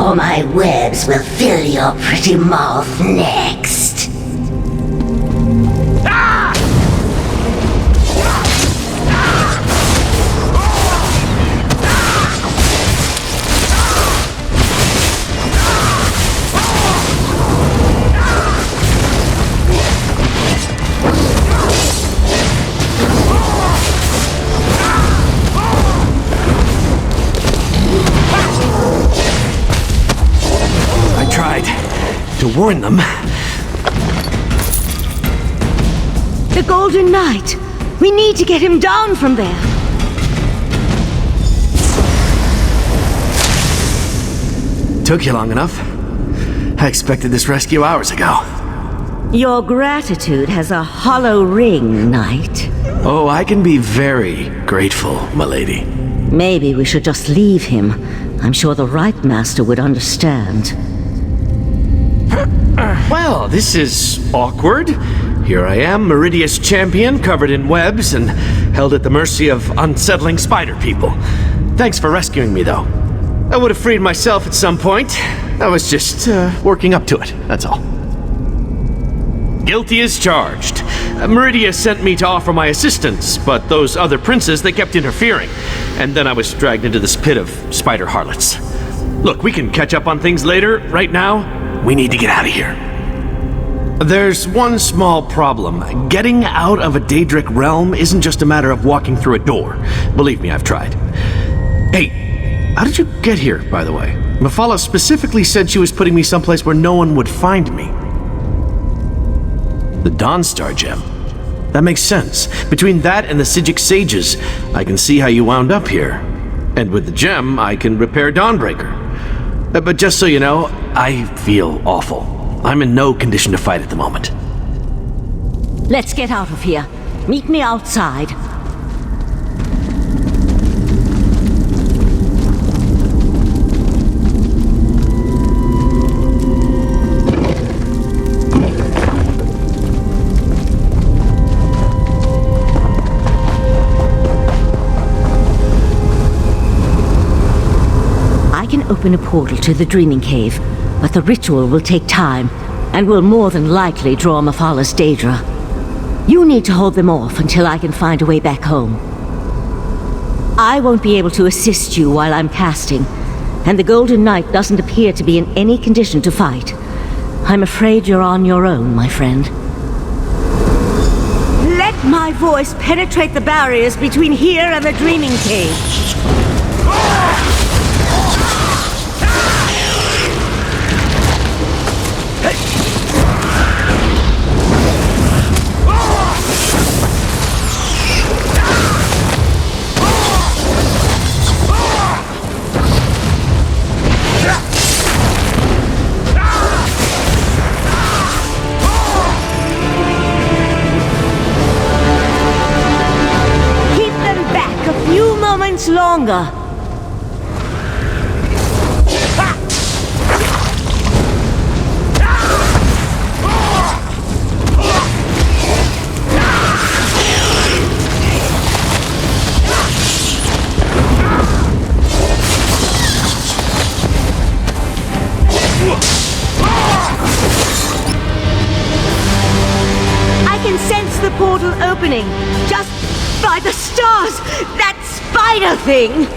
or my webs will fill your pretty mouth next. To warn them. The Golden Knight! We need to get him down from there! Took you long enough. I expected this rescue hours ago. Your gratitude has a hollow ring, Knight. Oh, I can be very grateful, milady. Maybe we should just leave him. I'm sure the right master would understand. Well, this is awkward. Here I am, Meridia's champion, covered in webs and held at the mercy of unsettling spider people. Thanks for rescuing me, though. I would have freed myself at some point. I was just working up to it, that's all. Guilty as charged. Meridia sent me to offer my assistance, but those other princes, they kept interfering. And then I was dragged into this pit of spider harlots. Look, we can catch up on things later. Right now, we need to get out of here. There's one small problem. Getting out of a Daedric realm isn't just a matter of walking through a door. Believe me, I've tried. Hey, how did you get here, by the way? Mefala specifically said she was putting me someplace where no one would find me. The Dawnstar gem. That makes sense. Between that and the Sijic sages, I can see how you wound up here. And with the gem, I can repair Dawnbreaker. But just so you know, I feel awful. I'm in no condition to fight at the moment. Let's get out of here. Meet me outside. I can open a portal to the Dreaming Cave, but the ritual will take time, and will more than likely draw Mefala's Daedra. You need to hold them off until I can find a way back home. I won't be able to assist you while I'm casting, and the Golden Knight doesn't appear to be in any condition to fight. I'm afraid you're on your own, my friend. Let my voice penetrate the barriers between here and the Dreaming Cave. Longer. I can sense the portal opening, just by the stars! That spider thing!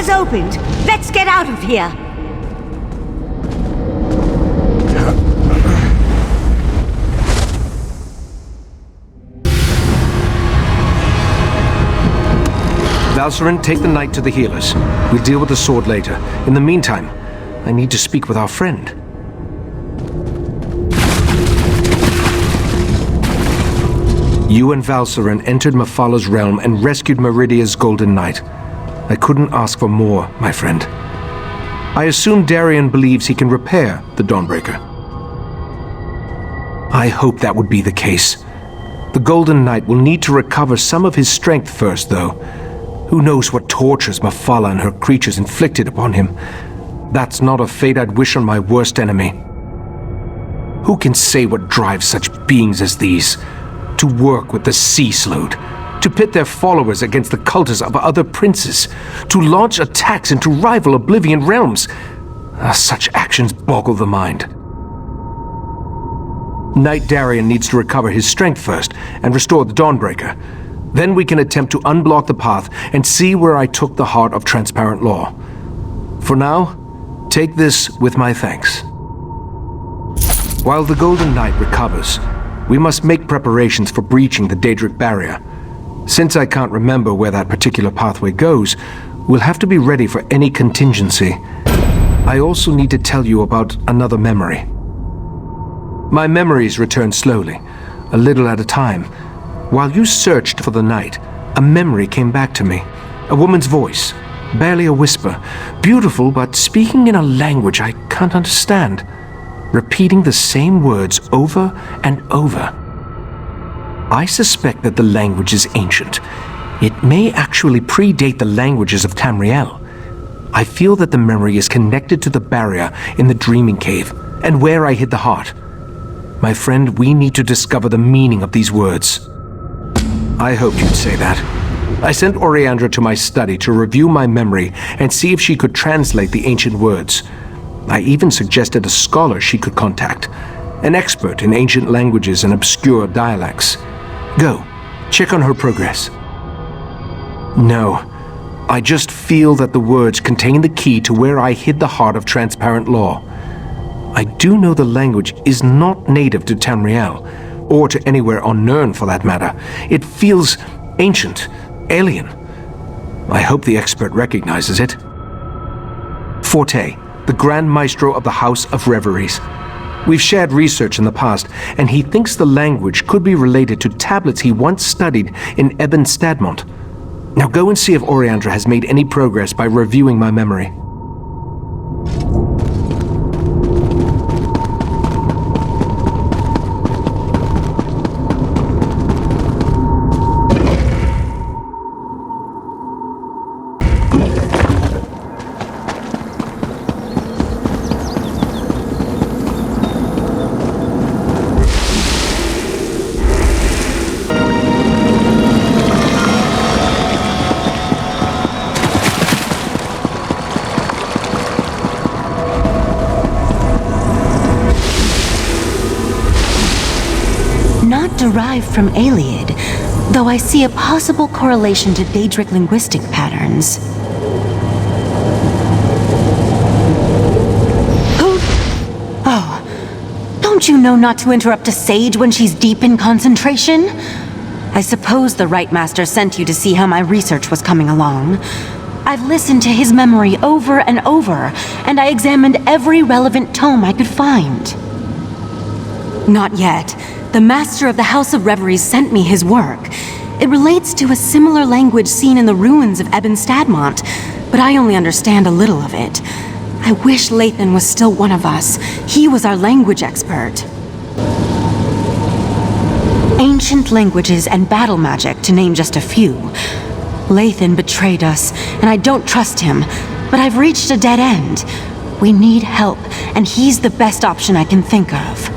Opened. Let's get out of here. Valcerin, take the knight to the healers. We'll deal with the sword later. In the meantime, I need to speak with our friend. You and Valcerin entered Mefala's realm and rescued Meridia's Golden Knight. I couldn't ask for more, my friend. I assume Darien believes he can repair the Dawnbreaker. I hope that would be the case. The Golden Knight will need to recover some of his strength first, though. Who knows what tortures Mefala and her creatures inflicted upon him? That's not a fate I'd wish on my worst enemy. Who can say what drives such beings as these? To work with the Sea Slode, to pit their followers against the cultists of other princes, to launch attacks into rival Oblivion realms. Such actions boggle the mind. Knight Darien needs to recover his strength first and restore the Dawnbreaker. Then we can attempt to unblock the path and see where I took the heart of transparent law. For now, take this with my thanks. While the Golden Knight recovers, we must make preparations for breaching the Daedric barrier. Since I can't remember where that particular pathway goes, we'll have to be ready for any contingency. I also need to tell you about another memory. My memories return slowly, a little at a time. While you searched for the night, a memory came back to me. A woman's voice, barely a whisper, beautiful but speaking in a language I can't understand, repeating the same words over and over. I suspect that the language is ancient. It may actually predate the languages of Tamriel. I feel that the memory is connected to the barrier in the Dreaming Cave and where I hid the heart. My friend, we need to discover the meaning of these words. I hoped you'd say that. I sent Oriandra to my study to review my memory and see if she could translate the ancient words. I even suggested a scholar she could contact, an expert in ancient languages and obscure dialects. Go, check on her progress. No, I just feel that the words contain the key to where I hid the heart of transparent law. I do know the language is not native to Tamriel, or to anywhere on Nirn for that matter. It feels ancient, alien. I hope the expert recognizes it. Forte, the Grand Maestro of the House of Reveries. We've shared research in the past, and he thinks the language could be related to tablets he once studied in Ebon Stadmont. Now go and see if Oriandra has made any progress by reviewing my memory. Derived from Ayleid, though I see a possible correlation to Daedric linguistic patterns. Who? Oh, don't you know not to interrupt a sage when she's deep in concentration? I suppose the Rite Master sent you to see how my research was coming along. I've listened to his memory over and over, and I examined every relevant tome I could find. Not yet. The Master of the House of Reveries sent me his work. It relates to a similar language seen in the ruins of Ebon Stadmont, but I only understand a little of it. I wish Lathan was still one of us. He was our language expert. Ancient languages and battle magic, to name just a few. Lathan betrayed us, and I don't trust him, but I've reached a dead end. We need help, and he's the best option I can think of.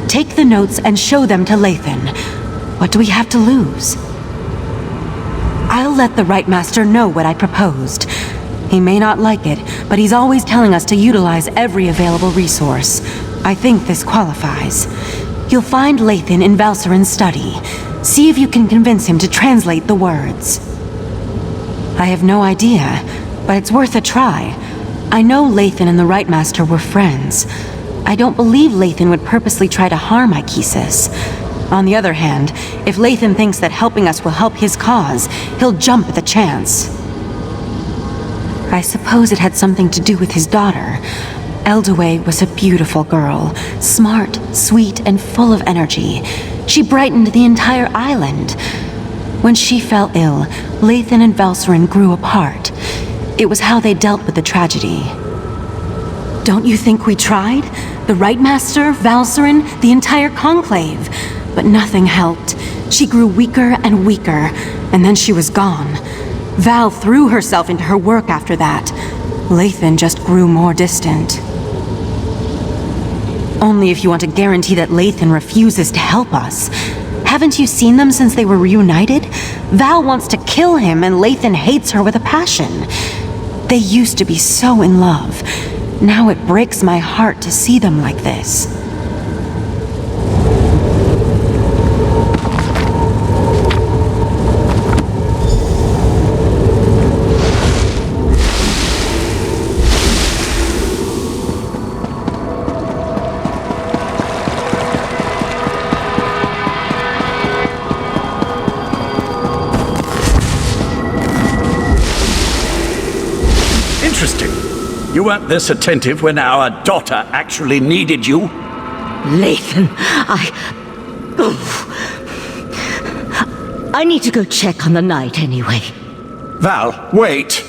Take the notes and show them to Lathan. What do we have to lose? I'll let the Rite Master know what I proposed. He may not like it, but he's always telling us to utilize every available resource. I think this qualifies. You'll find Lathan in Valcerin's study. See if you can convince him to translate the words. I have no idea, but it's worth a try. I know Lathan and the Rite Master were friends. I don't believe Lathan would purposely try to harm Ichesis. On the other hand, if Lathan thinks that helping us will help his cause, he'll jump at the chance. I suppose it had something to do with his daughter. Eldaway was a beautiful girl, smart, sweet, and full of energy. She brightened the entire island. When she fell ill, Lathan and Valcerin grew apart. It was how they dealt with the tragedy. Don't you think we tried? The Rite Master, Valcerin, the entire conclave. But nothing helped. She grew weaker and weaker, and then she was gone. Val threw herself into her work after that. Lathan just grew more distant. Only if you want to guarantee that Lathan refuses to help us. Haven't you seen them since they were reunited? Val wants to kill him and Lathan hates her with a passion. They used to be so in love. Now it breaks my heart to see them like this. Interesting. You weren't this attentive when our daughter actually needed you. Lathan, I need to go check on the knight anyway. Val, wait!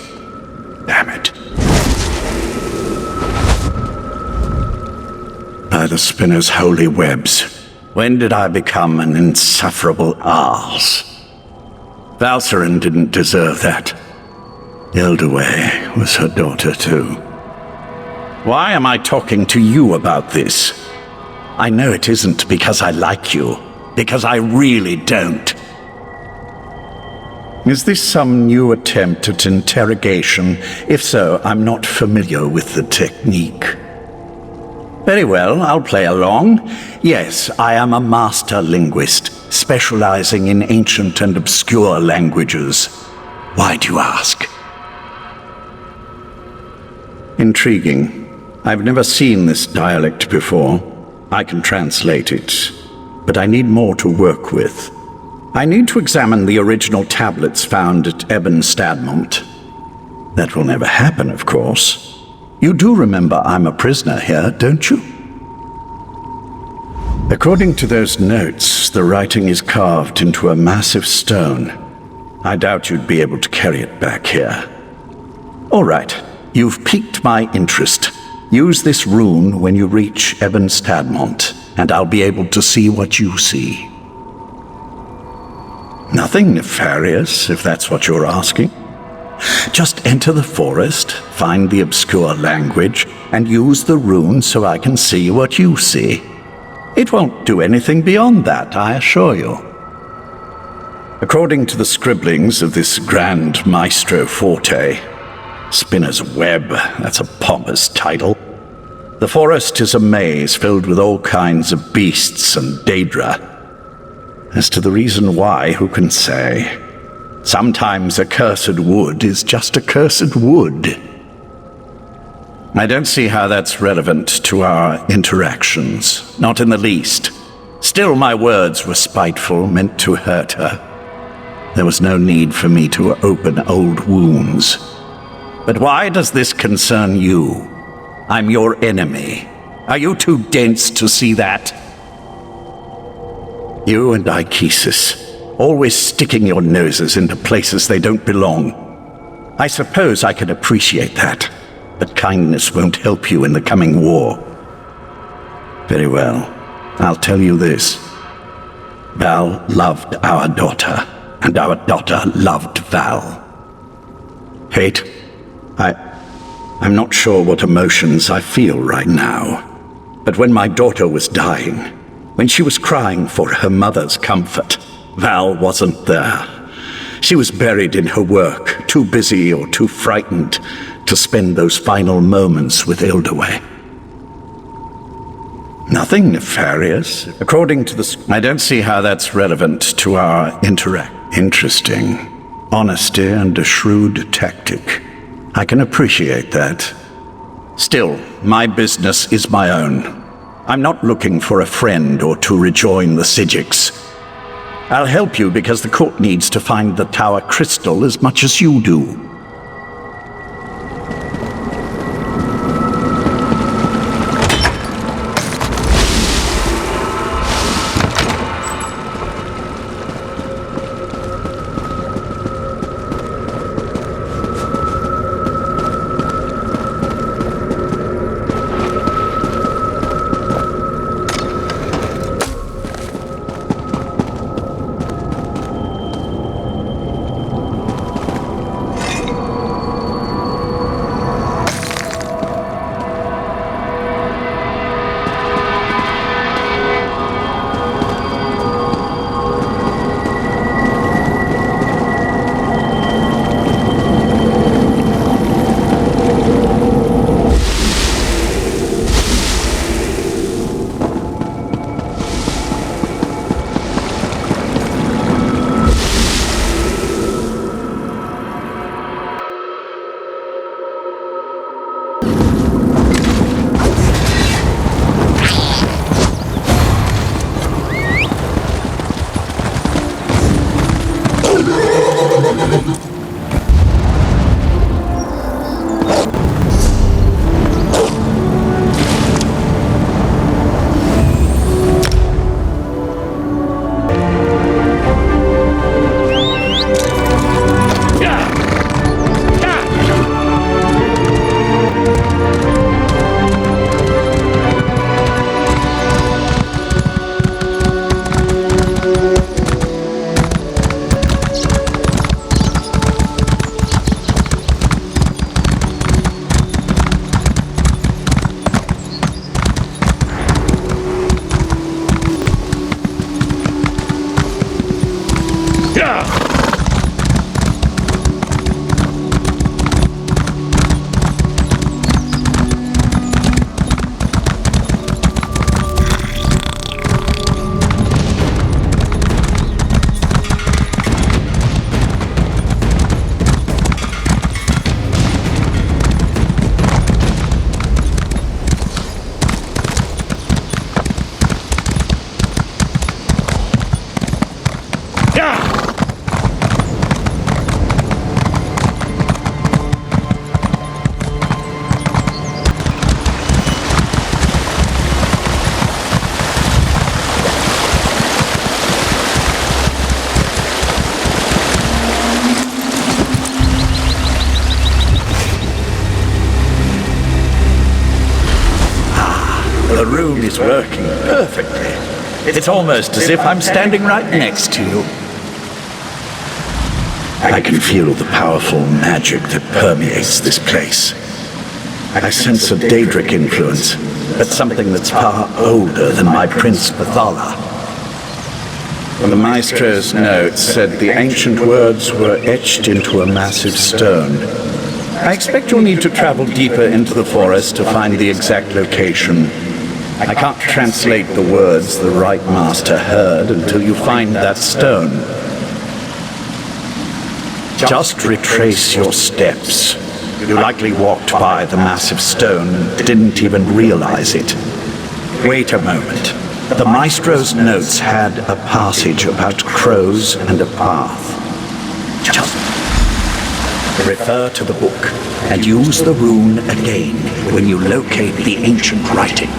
Damn it. By the spinner's holy webs, when did I become an insufferable arse? Valcerin didn't deserve that. Ildaway was her daughter too. Why am I talking to you about this? I know it isn't because I like you, because I really don't. Is this some new attempt at interrogation? If so, I'm not familiar with the technique. Very well, I'll play along. Yes, I am a master linguist, specializing in ancient and obscure languages. Why do you ask? Intriguing. I've never seen this dialect before. I can translate it, but I need more to work with. I need to examine the original tablets found at Ebon Stadmont. That will never happen, of course. You do remember I'm a prisoner here, don't you? According to those notes, the writing is carved into a massive stone. I doubt you'd be able to carry it back here. All right. You've piqued my interest. Use this rune when you reach Ebon Stadmont, and I'll be able to see what you see. Nothing nefarious, if that's what you're asking. Just enter the forest, find the obscure language, and use the rune so I can see what you see. It won't do anything beyond that, I assure you. According to the scribblings of this Grand Maestro Forte, Spinner's Web, that's a pompous title. The forest is a maze filled with all kinds of beasts and daedra. As to the reason why, who can say? Sometimes a cursed wood is just a cursed wood. I don't see how that's relevant to our interactions. Not in the least. Still, my words were spiteful, meant to hurt her. There was no need for me to open old wounds. But why does this concern you? I'm your enemy. Are you too dense to see that? You and Ichesis, always sticking your noses into places they don't belong. I suppose I can appreciate that, but kindness won't help you in the coming war. Very well, I'll tell you this. Val loved our daughter, and our daughter loved Val. Hate? I'm not sure what emotions I feel right now. But when my daughter was dying, when she was crying for her mother's comfort, Val wasn't there. She was buried in her work, too busy or too frightened to spend those final moments with Ildaway. Nothing nefarious. According to the... I don't see how that's relevant to our Interesting. Honesty and a shrewd tactic. I can appreciate that. Still, my business is my own. I'm not looking for a friend or to rejoin the Sijiks. I'll help you because the court needs to find the Tower Crystal as much as you do. The room is working perfectly. It's almost as if I'm standing right next to you. I can feel the powerful magic that permeates this place. I sense a Daedric influence, but something that's far older than my Prince Mefala. The Maestro's notes said the ancient words were etched into a massive stone. I expect you'll need to travel deeper into the forest to find the exact location. I can't translate the words the right master heard until you find that stone. Just retrace your steps. You likely walked by the massive stone and didn't even realize it. Wait a moment. The Maestro's notes had a passage about crows and a path. Just refer to the book and use the rune again when you locate the ancient writing.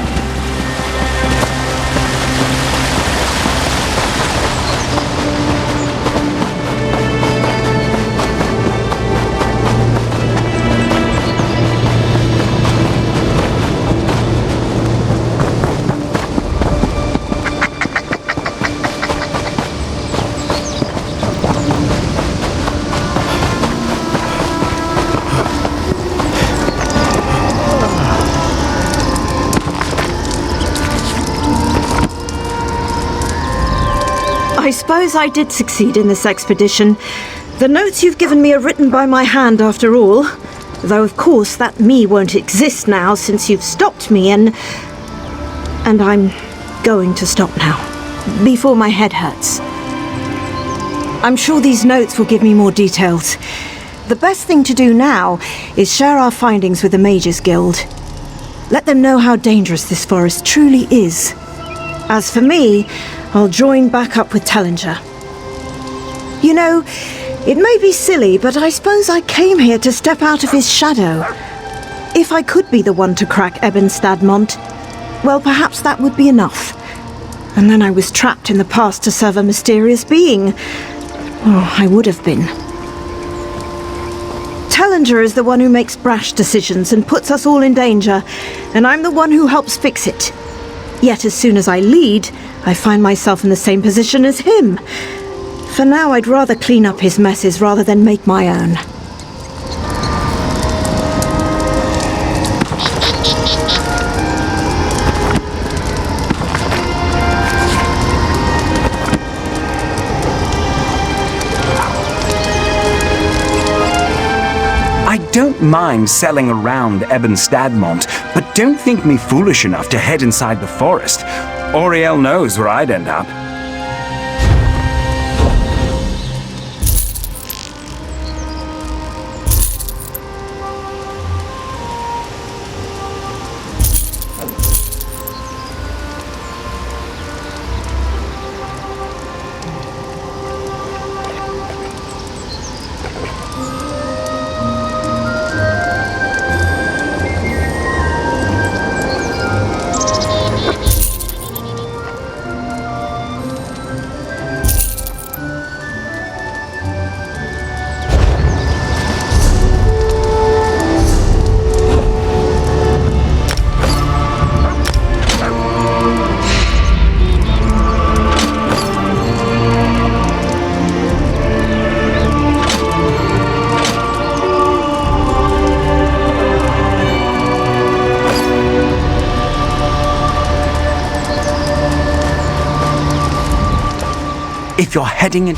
I suppose I did succeed in this expedition. The notes you've given me are written by my hand after all. Though, of course, that me won't exist now since you've stopped me and I'm going to stop now. Before my head hurts. I'm sure these notes will give me more details. The best thing to do now is share our findings with the Mages Guild. Let them know how dangerous this forest truly is. As for me, I'll join back up with Tellinger. You know, it may be silly, but I suppose I came here to step out of his shadow. If I could be the one to crack Ebon Stadmont, well, perhaps that would be enough. And then I was trapped in the past to serve a mysterious being. Oh, I would have been. Tellinger is the one who makes brash decisions and puts us all in danger, and I'm the one who helps fix it. Yet as soon as I lead, I find myself in the same position as him. For now, I'd rather clean up his messes rather than make my own. I don't mind selling around Ebon Stadmont, but don't think me foolish enough to head inside the forest. Auriel knows where I'd end up. If you're heading in...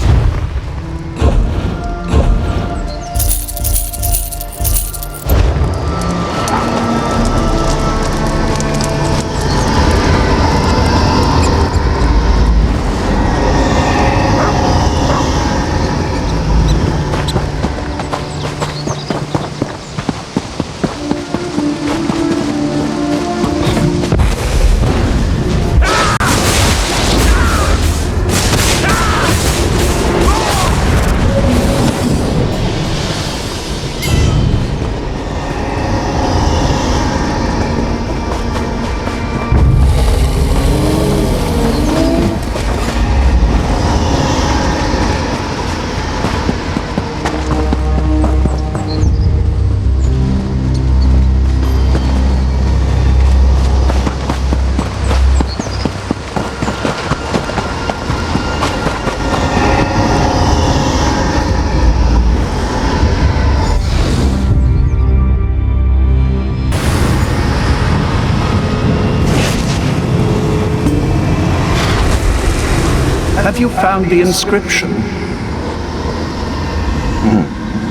have you found the inscription?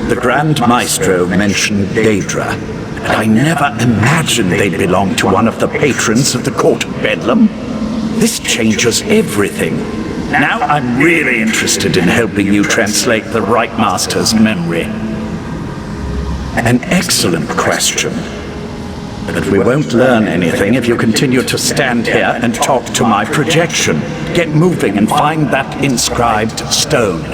The Grand Maestro mentioned Daedra, and I never imagined they'd belong to one of the patrons of the Court of Bedlam. This changes everything. Now I'm really interested in helping you translate the Right Master's memory. An excellent question. But we won't learn anything if you continue to stand here and talk to my projection. Get moving and find that inscribed stone.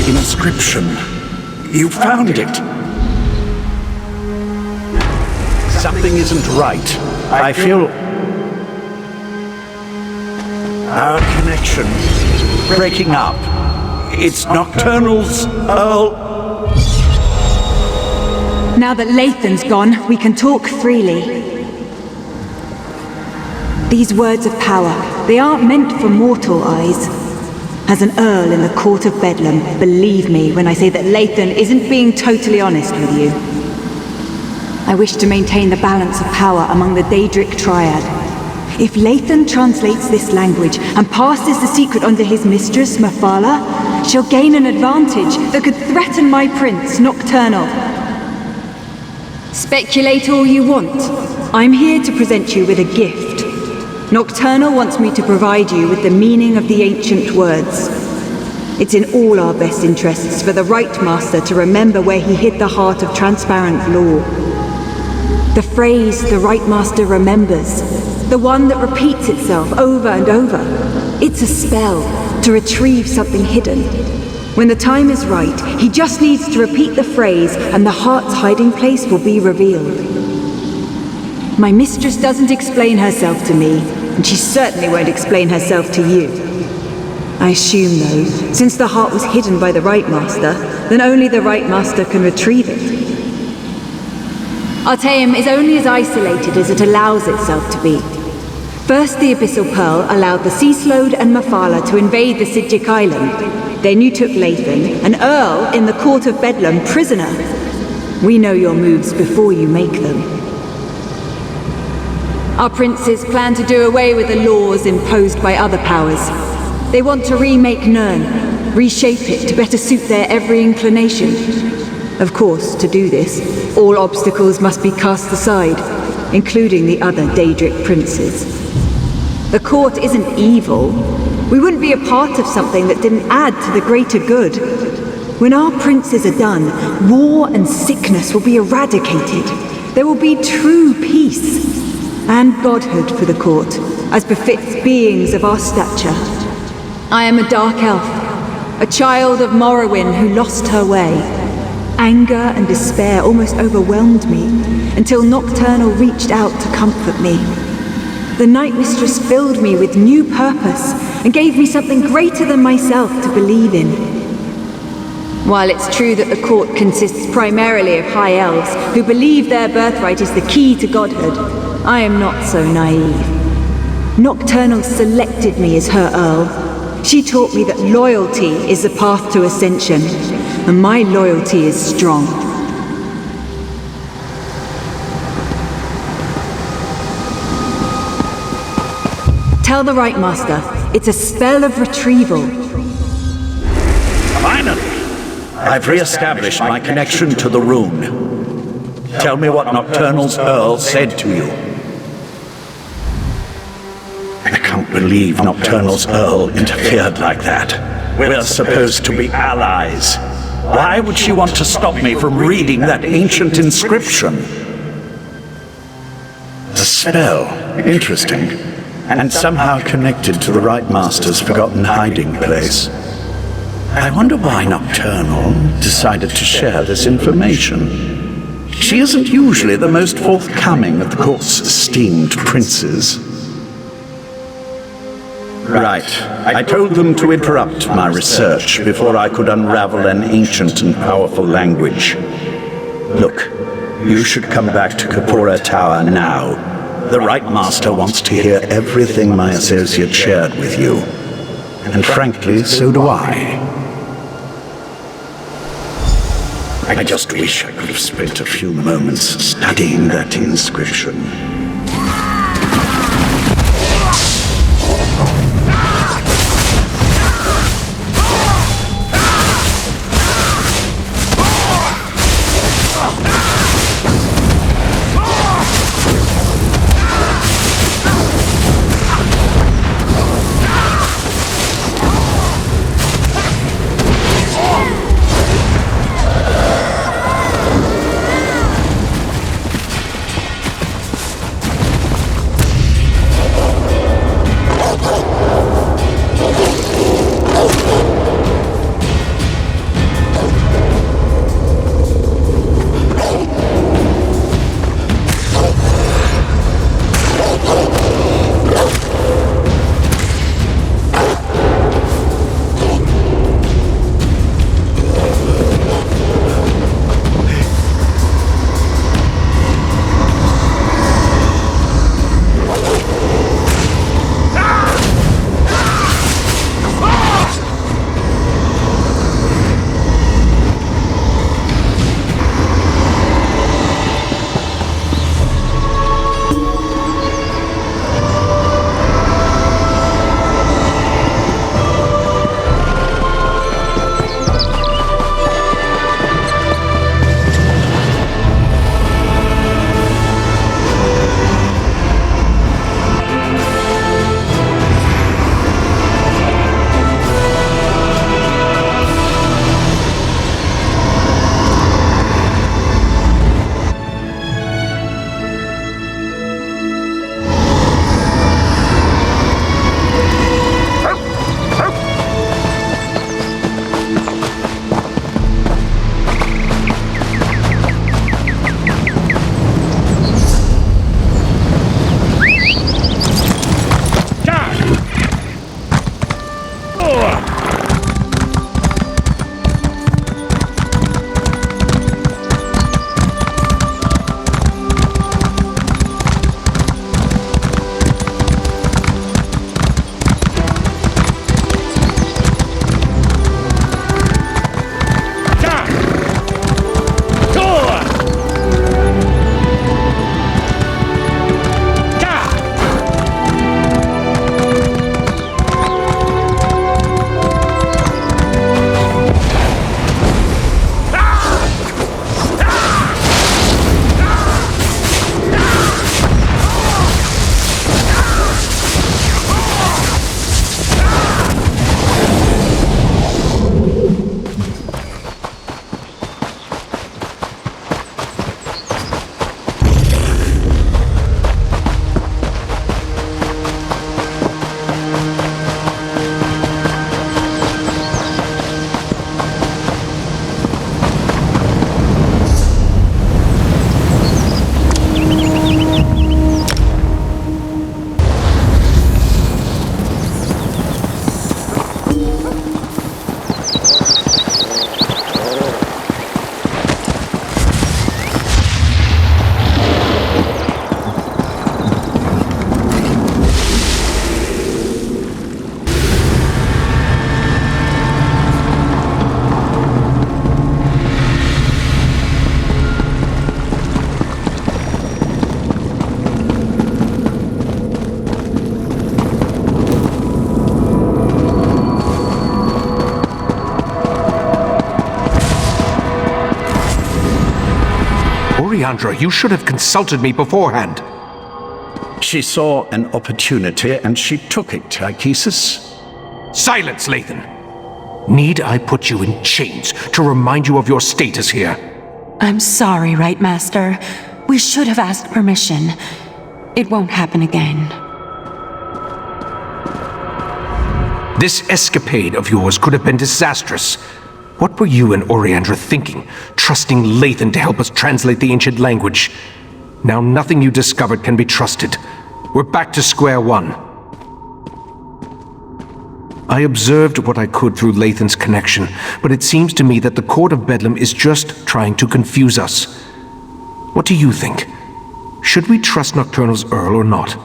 Inscription. You found it. Something isn't right. I feel our connection breaking up. It's Nocturnal's Earl. Now that Lathan's gone, we can talk freely. These words of power, they aren't meant for mortal eyes. As an Earl in the Court of Bedlam, believe me when I say that Lathan isn't being totally honest with you. I wish to maintain the balance of power among the Daedric Triad. If Lathan translates this language and passes the secret on to his mistress, Mefala, she'll gain an advantage that could threaten my prince, Nocturnal. Speculate all you want. I'm here to present you with a gift. Nocturnal wants me to provide you with the meaning of the ancient words. It's in all our best interests for the Right Master to remember where he hid the heart of transparent law. The phrase the Right Master remembers, the one that repeats itself over and over. It's a spell to retrieve something hidden. When the time is right, he just needs to repeat the phrase and the heart's hiding place will be revealed. My mistress doesn't explain herself to me, and she certainly won't explain herself to you. I assume, though, since the heart was hidden by the Right Master, then only the Right Master can retrieve it. Artaeum is only as isolated as it allows itself to be. First, the Abyssal Pearl allowed the Sea Slode and Mefala to invade the Sidjic Island. Then you took Lathan, an Earl in the Court of Bedlam, prisoner. We know your moves before you make them. Our princes plan to do away with the laws imposed by other powers. They want to remake Nirn, reshape it to better suit their every inclination. Of course, to do this, all obstacles must be cast aside, including the other Daedric princes. The court isn't evil. We wouldn't be a part of something that didn't add to the greater good. When our princes are done, war and sickness will be eradicated. There will be true peace. And godhood for the court, as befits beings of our stature. I am a dark elf, a child of Morrowind who lost her way. Anger and despair almost overwhelmed me, until Nocturnal reached out to comfort me. The Night Mistress filled me with new purpose and gave me something greater than myself to believe in. While it's true that the court consists primarily of High Elves who believe their birthright is the key to godhood, I am not so naive. Nocturnal selected me as her Earl. She taught me that loyalty is the path to ascension, and my loyalty is strong. Tell the Right Master, it's a spell of retrieval. Finally! I've re-established my connection to the rune. Tell me what Nocturnal's Earl said to you. I can't believe Nocturnal's Earl interfered like that. We're supposed to be allies. Why would she want to stop me from reading that ancient inscription? The spell. Interesting. And somehow connected to the Right Master's forgotten hiding place. I wonder why Nocturnal decided to share this information. She isn't usually the most forthcoming of the court's esteemed princes. Right. I told them to interrupt my research before I could unravel an ancient and powerful language. Look, you should come back to Kapora Tower now. The Right Master wants to hear everything my associate shared with you. And frankly, so do I. I just wish I could have spent a few moments studying that inscription. Oriandra, you should have consulted me beforehand. She saw an opportunity and she took it, Tychesis. Silence, Lathan! Need I put you in chains to remind you of your status here? I'm sorry, Right Master. We should have asked permission. It won't happen again. This escapade of yours could have been disastrous. What were you and Oriandra thinking, trusting Lathan to help us translate the ancient language? Now nothing you discovered can be trusted. We're back to square one. I observed what I could through Lathan's connection, but it seems to me that the Court of Bedlam is just trying to confuse us. What do you think? Should we trust Nocturnal's Earl or not?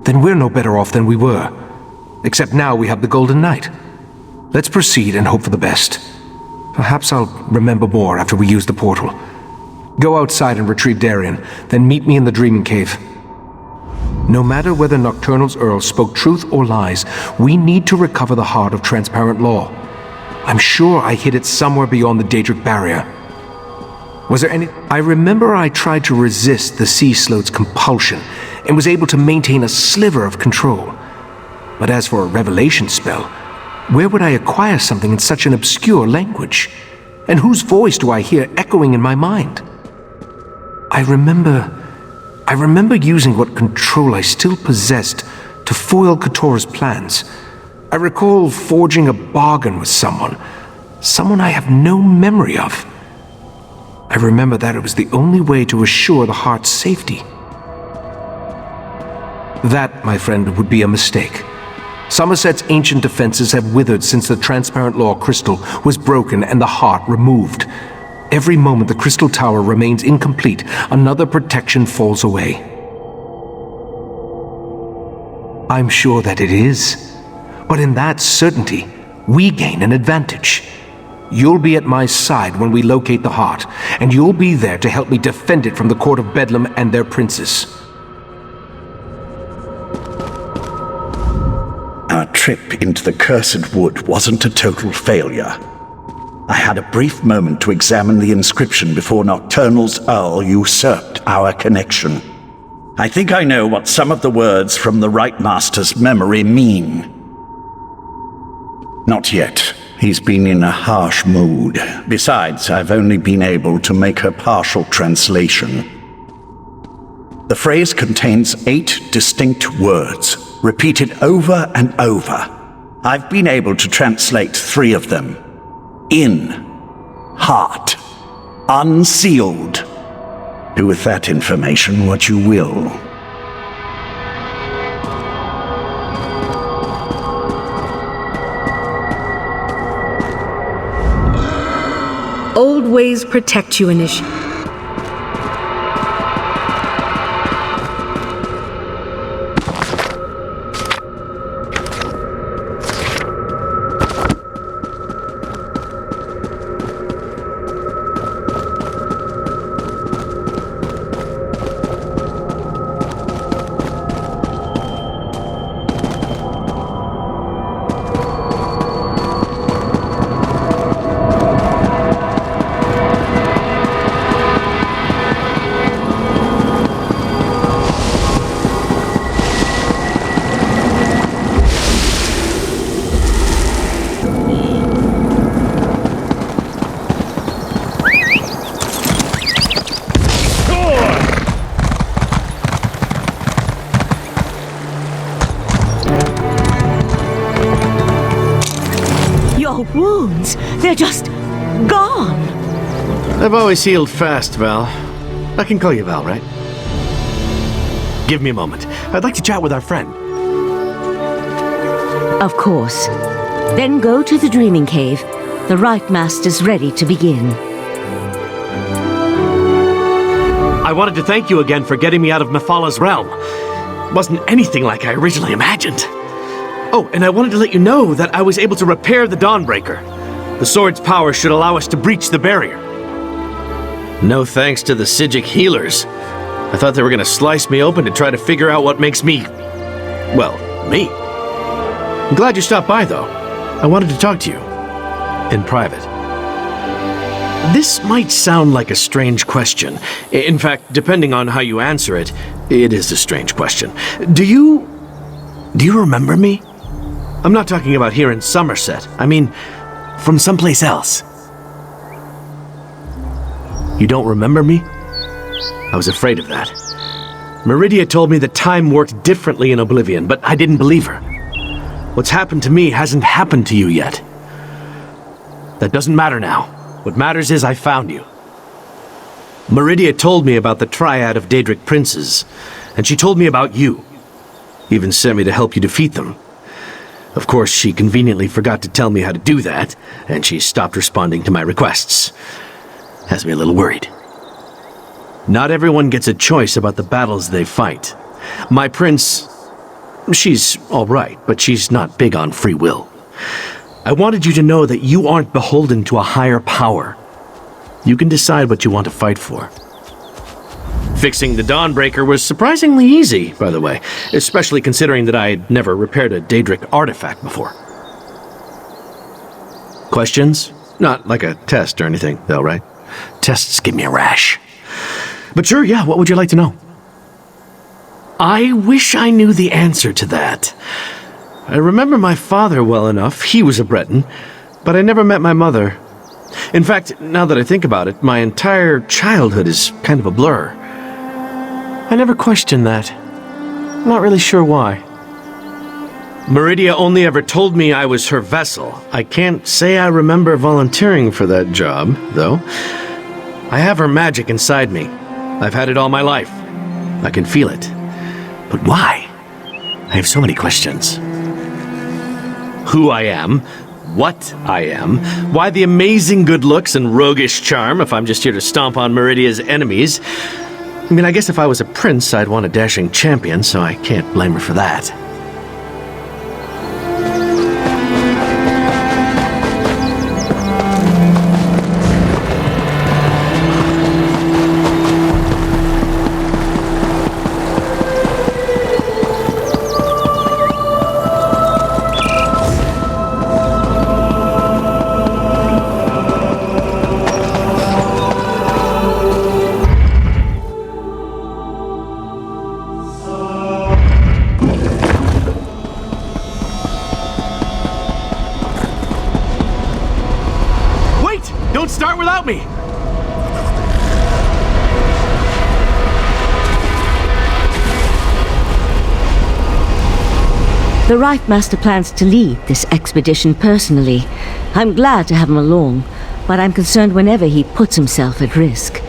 Then we're no better off than we were. Except now we have the Golden Knight. Let's proceed and hope for the best. Perhaps I'll remember more after we use the portal. Go outside and retrieve Darien, then meet me in the Dreaming Cave. No matter whether Nocturnal's Earl spoke truth or lies, we need to recover the heart of transparent law. I'm sure I hid it somewhere beyond the Daedric barrier. Was there any... I remember I tried to resist the Sea Sloat's compulsion and was able to maintain a sliver of control. But as for a revelation spell, where would I acquire something in such an obscure language? And whose voice do I hear echoing in my mind? I remember using what control I still possessed to foil Katora's plans. I recall forging a bargain with someone I have no memory of. I remember that it was the only way to assure the heart's safety. That, my friend, would be a mistake. Somerset's ancient defenses have withered since the transparent law crystal was broken and the heart removed. Every moment the crystal tower remains incomplete, another protection falls away. I'm sure that it is. But in that certainty, we gain an advantage. You'll be at my side when we locate the heart, and you'll be there to help me defend it from the Court of Bedlam and their princes. Our trip into the Cursed Wood wasn't a total failure. I had a brief moment to examine the inscription before Nocturnal's Earl usurped our connection. I think I know what some of the words from the Right Master's memory mean. Not yet. He's been in a harsh mood. Besides, I've only been able to make a partial translation. The phrase contains 8 distinct words, repeated over and over. I've been able to translate 3 of them. In, heart, unsealed. Do with that information what you will. Old ways protect you, Initiate. Wounds, they're just gone. I've always healed fast, Val. I can call you Val, right? Give me a moment. I'd like to chat with our friend. Of course. Then go to the Dreaming Cave. The Right Master's ready to begin. I wanted to thank you again for getting me out of Mefala's realm. It wasn't anything like I originally imagined. Oh, and I wanted to let you know that I was able to repair the Dawnbreaker. The sword's power should allow us to breach the barrier. No thanks to the Psijic healers. I thought they were going to slice me open to try to figure out what makes me... well, me. I'm glad you stopped by, though. I wanted to talk to you. In private. This might sound like a strange question. In fact, depending on how you answer it, it is a strange question. Do you remember me? I'm not talking about here in Somerset. I mean, from someplace else. You don't remember me? I was afraid of that. Meridia told me that time worked differently in Oblivion, but I didn't believe her. What's happened to me hasn't happened to you yet. That doesn't matter now. What matters is I found you. Meridia told me about the triad of Daedric princes, and she told me about you. Even sent me to help you defeat them. Of course, she conveniently forgot to tell me how to do that, and she stopped responding to my requests. Has me a little worried. Not everyone gets a choice about the battles they fight. My prince, she's all right, but she's not big on free will. I wanted you to know that you aren't beholden to a higher power. You can decide what you want to fight for. Fixing the Dawnbreaker was surprisingly easy, by the way, especially considering that I had never repaired a Daedric artifact before. Questions? Not like a test or anything, though, right? Tests give me a rash. But sure, yeah, what would you like to know? I wish I knew the answer to that. I remember my father well enough. He was a Breton, but I never met my mother. In fact, now that I think about it, my entire childhood is kind of a blur. I never questioned that. Not really sure why. Meridia only ever told me I was her vessel. I can't say I remember volunteering for that job, though. I have her magic inside me. I've had it all my life. I can feel it. But why? I have so many questions. Who I am, what I am, why the amazing good looks and roguish charm if I'm just here to stomp on Meridia's enemies. I mean, I guess if I was a prince, I'd want a dashing champion, so I can't blame her for that. Don't start without me! The Rifemaster plans to lead this expedition personally. I'm glad to have him along, but I'm concerned whenever he puts himself at risk.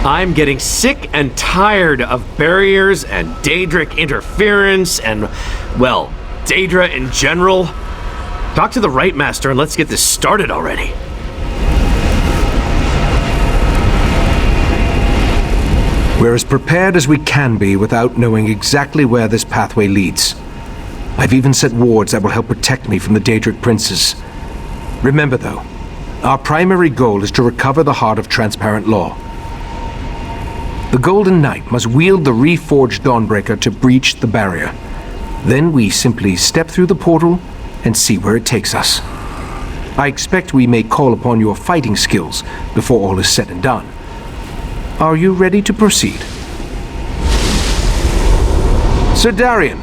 I'm getting sick and tired of barriers and Daedric interference and, well, Daedra in general. Talk to the Rifemaster and let's get this started already. We're as prepared as we can be without knowing exactly where this pathway leads. I've even set wards that will help protect me from the Daedric princes. Remember though, our primary goal is to recover the heart of Transparent Law. The Golden Knight must wield the reforged Dawnbreaker to breach the barrier. Then we simply step through the portal and see where it takes us. I expect we may call upon your fighting skills before all is said and done. Are you ready to proceed? Sir Darian,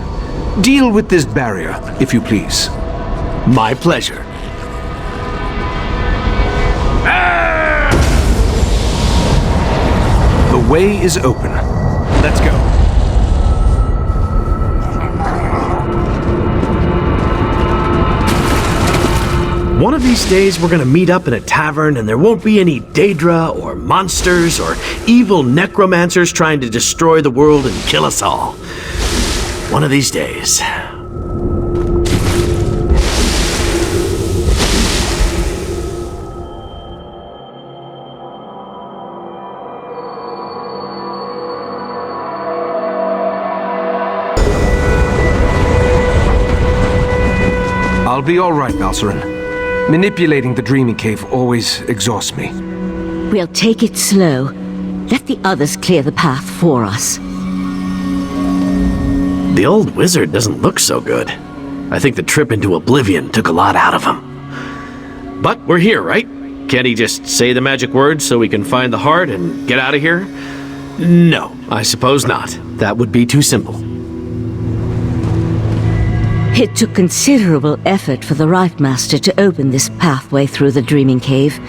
deal with this barrier, if you please. My pleasure. The way is open. Let's go. One of these days we're gonna meet up in a tavern and there won't be any Daedra or monsters or evil necromancers trying to destroy the world and kill us all. One of these days. I'll be all right, Balcerin. Manipulating the Dreaming Cave always exhausts me. We'll take it slow. Let the others clear the path for us. The old wizard doesn't look so good. I think the trip into oblivion took a lot out of him. But we're here, right? Can't he just say the magic words so we can find the heart and get out of here? No, I suppose not. That would be too simple. It took considerable effort for the Rite Master to open this pathway through the Dreaming Cave.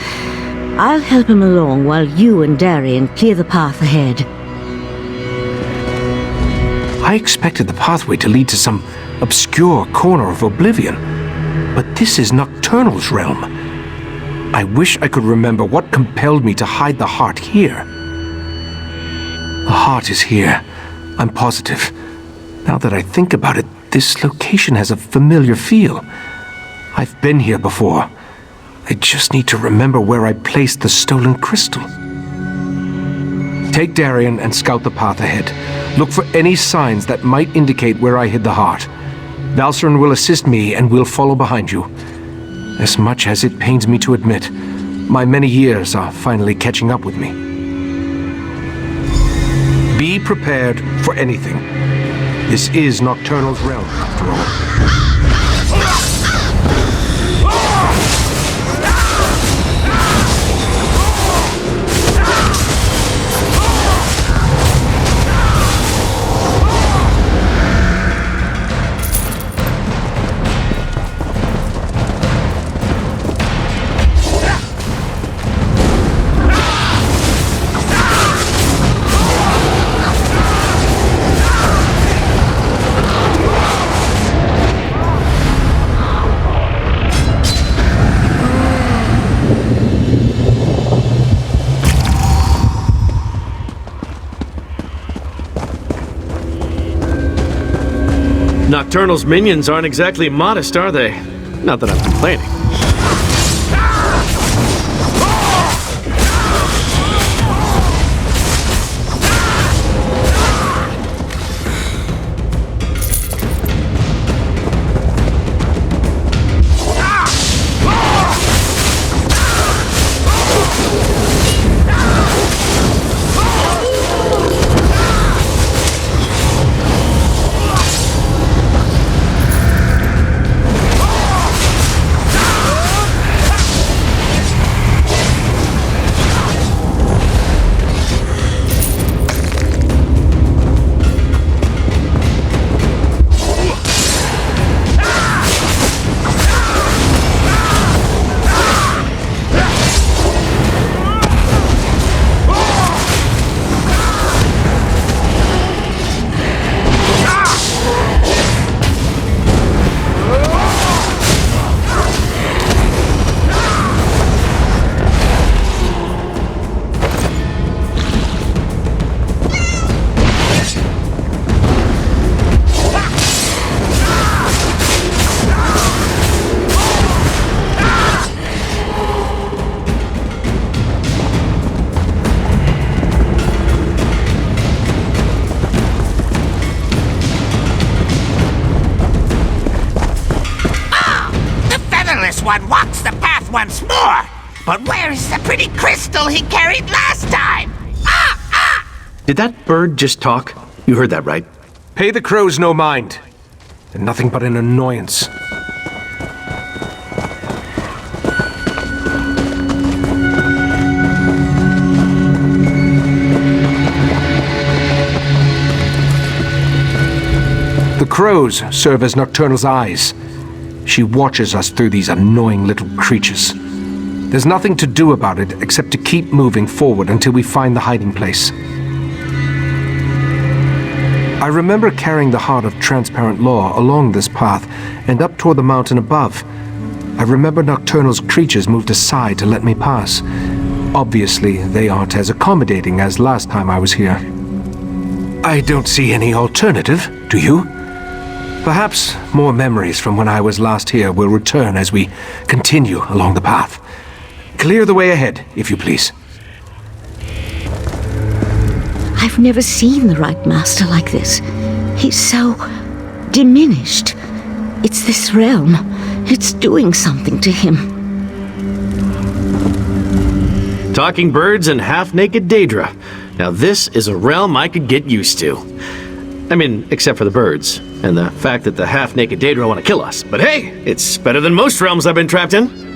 I'll help him along while you and Darian clear the path ahead. I expected the pathway to lead to some obscure corner of oblivion, but this is Nocturnal's realm. I wish I could remember what compelled me to hide the heart here. The heart is here, I'm positive. Now that I think about it, this location has a familiar feel. I've been here before. I just need to remember where I placed the stolen crystal. Take Darian and scout the path ahead. Look for any signs that might indicate where I hid the heart. Valcerin will assist me and we'll follow behind you. As much as it pains me to admit, my many years are finally catching up with me. Be prepared for anything. This is Nocturnal's realm, after all. Nocturnal's minions aren't exactly modest, are they? Not that I'm complaining. One walks the path once more. But where is the pretty crystal he carried last time? Did that bird just talk? You heard that, right? Pay the crows no mind. They're nothing but an annoyance. The crows serve as Nocturnal's eyes. She watches us through these annoying little creatures. There's nothing to do about it except to keep moving forward until we find the hiding place. I remember carrying the heart of transparent law along this path and up toward the mountain above. I remember Nocturnal's creatures moved aside to let me pass. Obviously, they aren't as accommodating as last time I was here. I don't see any alternative, do you? Perhaps more memories from when I was last here will return as we continue along the path. Clear the way ahead, if you please. I've never seen the Rite Master like this. He's so diminished. It's this realm. It's doing something to him. Talking birds and half-naked Daedra. Now this is a realm I could get used to. I mean, except for the birds. and the fact that the half-naked Daedra want to kill us. But hey, it's better than most realms I've been trapped in.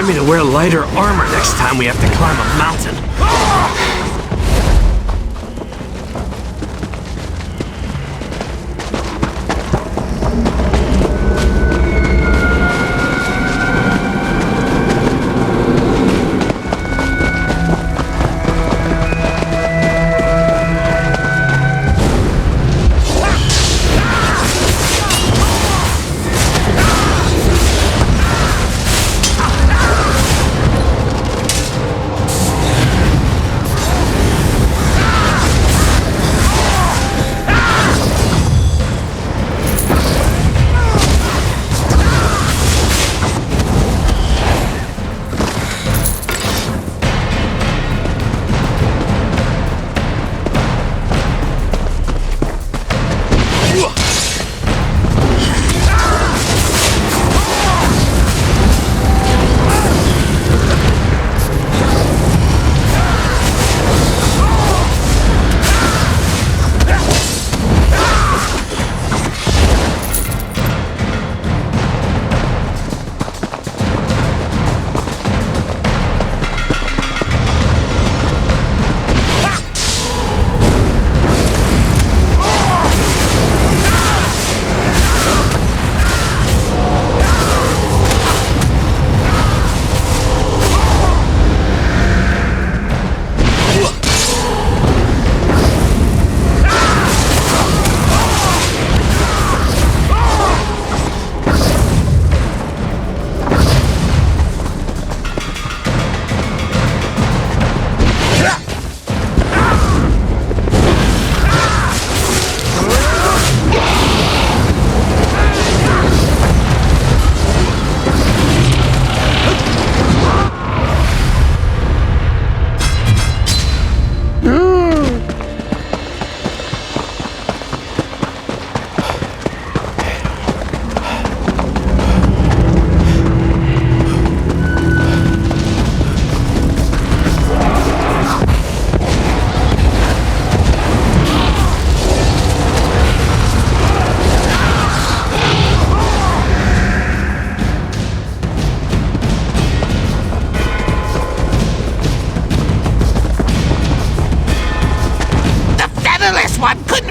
Me to wear lighter armor next time we have to climb a mountain.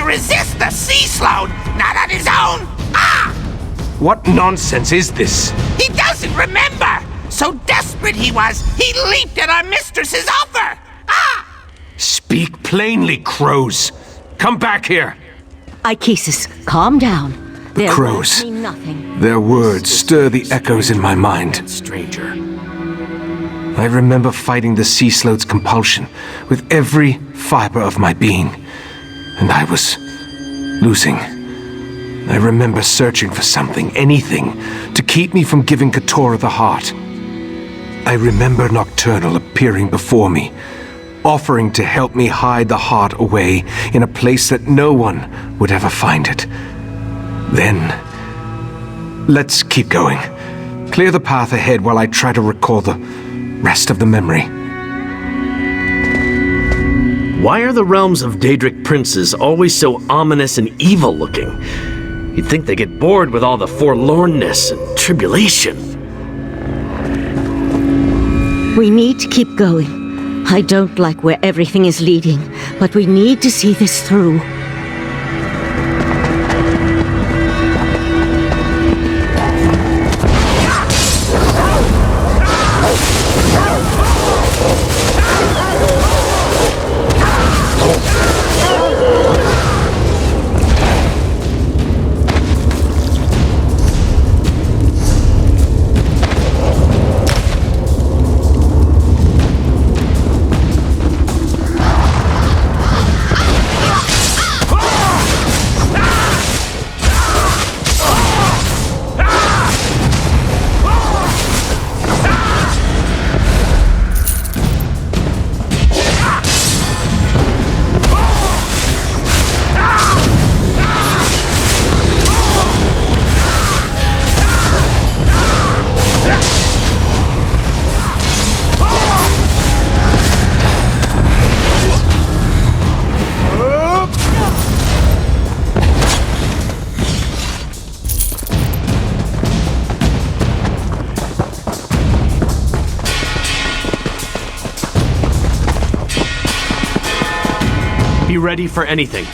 Resist the sea sloan, not on his own. Ah! What nonsense is this? He doesn't remember. So desperate he was, he leaped at our mistress's offer. Ah! Speak plainly, crows. Come back here. Ichesis, calm down. Their Crows. words mean nothing. Their words stir the echoes in my mind. Stranger. I remember fighting the sea sloat's compulsion with every fiber of my being. And I was losing. I remember searching for something, anything, to keep me from giving Keturah the heart. I remember Nocturnal appearing before me, offering to help me hide the heart away in a place that no one would ever find it. Then, let's keep going. Clear the path ahead while I try to recall the rest of the memory. Why are the realms of Daedric princes always so ominous and evil-looking? You'd think they get bored with all the forlornness and tribulation. We need to keep going. I don't like where everything is leading, but we need to see this through. ready for anything.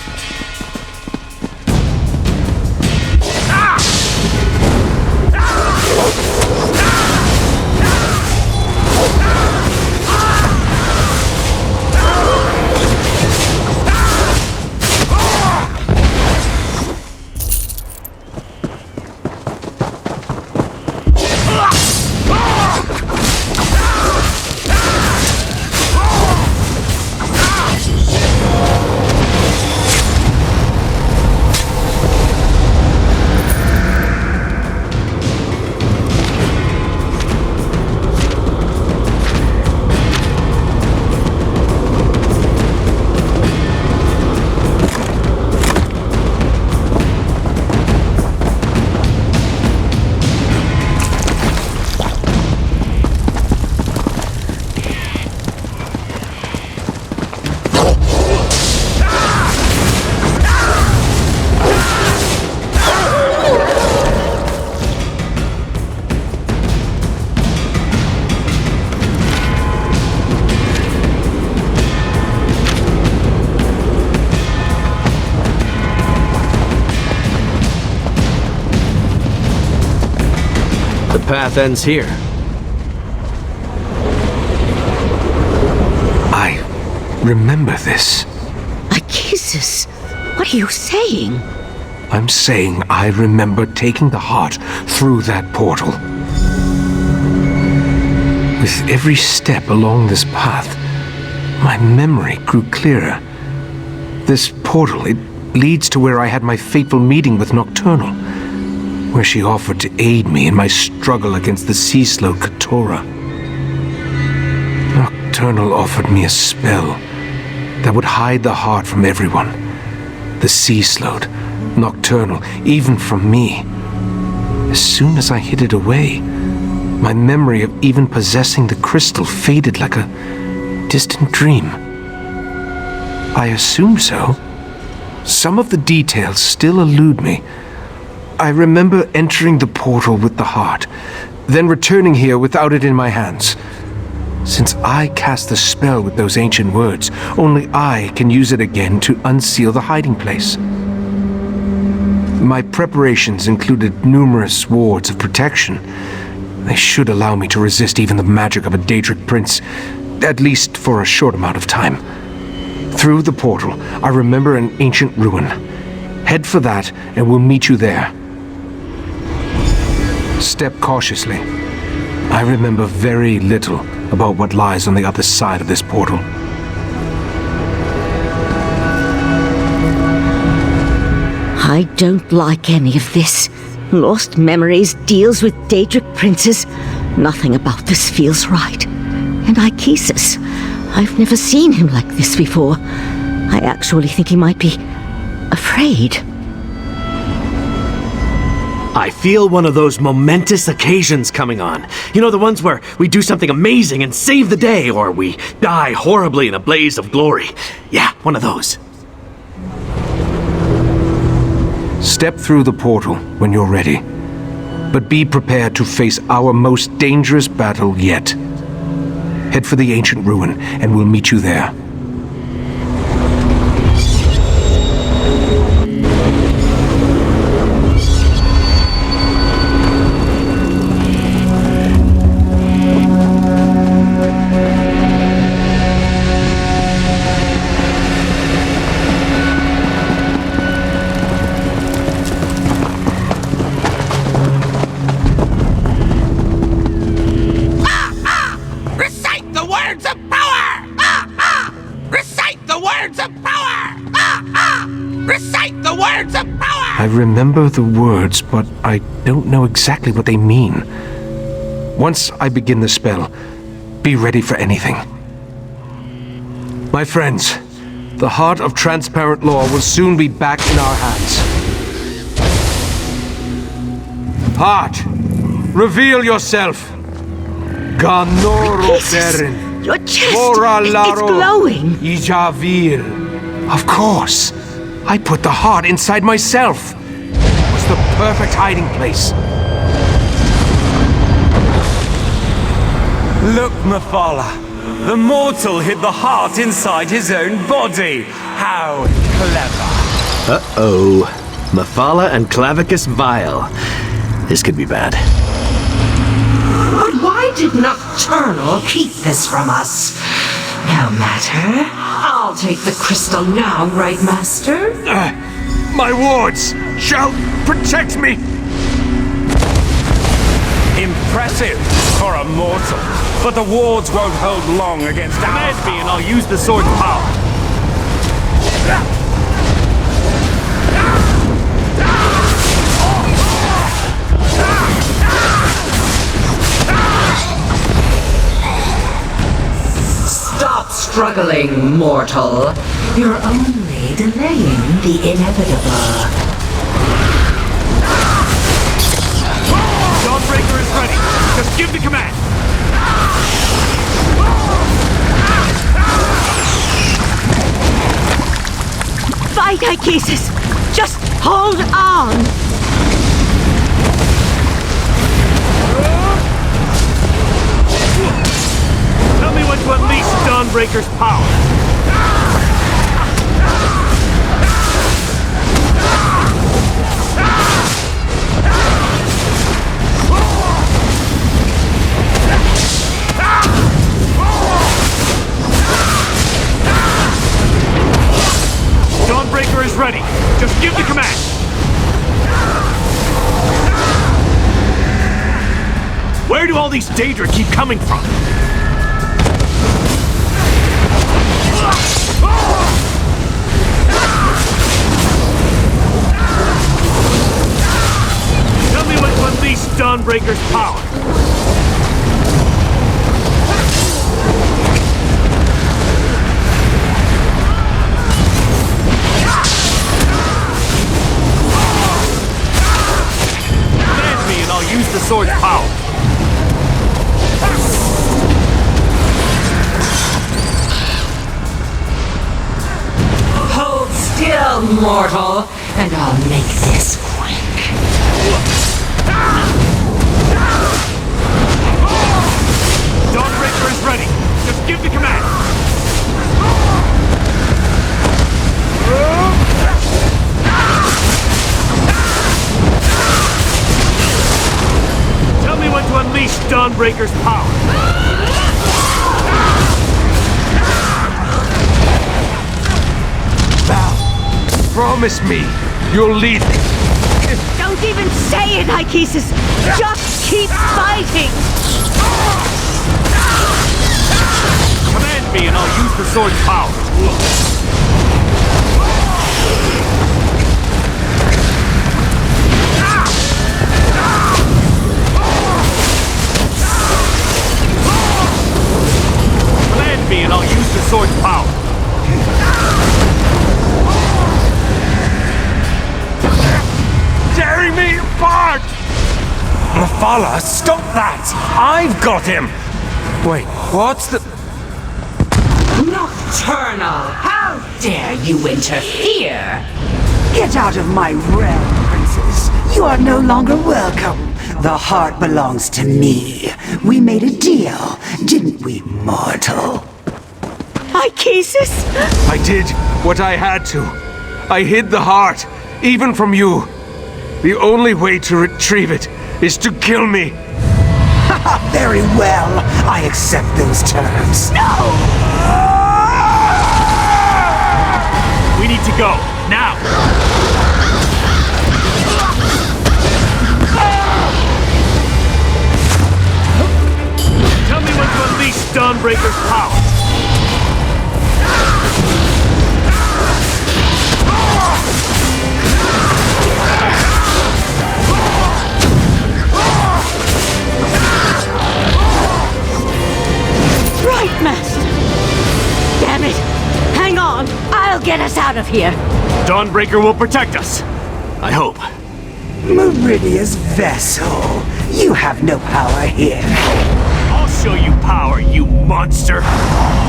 The path ends here. I remember this. Jesus, what are you saying? I'm saying I remember taking the heart through that portal. With every step along this path, my memory grew clearer. This portal, it leads to where I had my fateful meeting with Nocturnal, where she offered to aid me in my struggle against the sea-slow Katora. Nocturnal offered me a spell that would hide the heart from everyone. The sea-slowed, Nocturnal, even from me. As soon as I hid it away, my memory of even possessing the crystal faded like a distant dream. I assume so. Some of the details still elude me. I remember entering the portal with the heart, then returning here without it in my hands. Since I cast the spell with those ancient words, only I can use it again to unseal the hiding place. My preparations included numerous wards of protection. They should allow me to resist even the magic of a Daedric prince, at least for a short amount of time. Through the portal, I remember an ancient ruin. Head for that, and we'll meet you there. Step cautiously. I remember very little about what lies on the other side of this portal. I don't like any of this. Lost Memories deals with Daedric princes. Nothing about this feels right. And Ichesus, I've never seen him like this before. I actually think he might be afraid. I feel one of those momentous occasions coming on. You know, the ones where we do something amazing and save the day, or we die horribly in a blaze of glory. Yeah, one of those. Step through the portal when you're ready. But be prepared to face our most dangerous battle yet. Head for the ancient ruin, and we'll meet you there. I remember the words, but I don't know exactly what they mean. Once I begin the spell, be ready for anything. My friends, the heart of transparent law will soon be back in our hands. Heart, reveal yourself. Ganoro Berin. Your chest, it's glowing. Ijavil. Of course. I put the heart inside myself. It was the perfect hiding place. Look, Mefala. The mortal hid the heart inside his own body. How clever. Uh-oh. Mefala and Clavicus Vile. This could be bad. But why did Nocturnal keep this from us? No matter. I'll take the crystal now, right, Master? My wards shall protect me. Impressive for a mortal, but the wards won't hold long against Command me and I'll use the sword's power. Stop struggling, mortal. You're only delaying the inevitable. Dawnbreaker is ready. Just give the command. Fight, Ichesis! Just hold on! Tell me when to unleash Dawnbreaker's power. Dawnbreaker is ready. Just give the command. Where do all these Daedra keep coming from? Tell me when to unleash Dawnbreaker's power. Command me and I'll use the sword's power. Hold still, mortal, and I'll make this quick. Dawnbreaker is ready. Just give the command. Tell me when to unleash Dawnbreaker's power. Promise me you'll lead me. Don't even say it, Ichesis! Just keep fighting! Command me and I'll use the sword's power. Command me and I'll use the sword's power. Tearing me apart! Mefala, stop that! I've got him! Wait, what's the... Nocturnal! How dare you interfere? Get out of my realm, princess. You are no longer welcome. The heart belongs to me. We made a deal, didn't we, mortal? Ichesis! I did what I had to. I hid the heart, even from you. The only way to retrieve it is to kill me. Very well. I accept those terms. No! We need to go, now! Tell me when to unleash Dawnbreaker's power. Right, Master! Damn it! Hang on! I'll get us out of here! Dawnbreaker will protect us. I hope. Meridia's vessel. You have no power here. I'll show you power, you monster!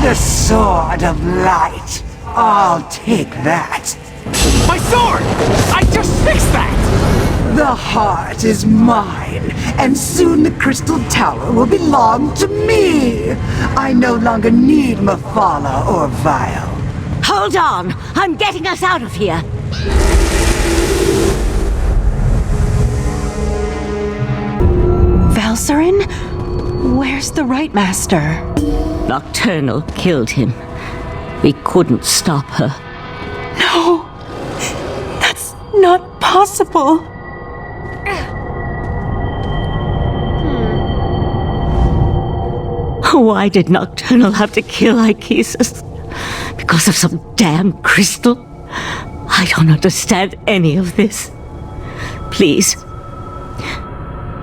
The sword of light. I'll take that. My sword! I just fixed that! The heart is mine, and soon the Crystal Tower will belong to me. I no longer need Mefala or Vile. Hold on! I'm getting us out of here! Valcerin? Where's the Right Master? Nocturnal killed him. We couldn't stop her. No! That's not possible! Why did Nocturnal have to kill Ichesus? Because of some damn crystal? I don't understand any of this. Please.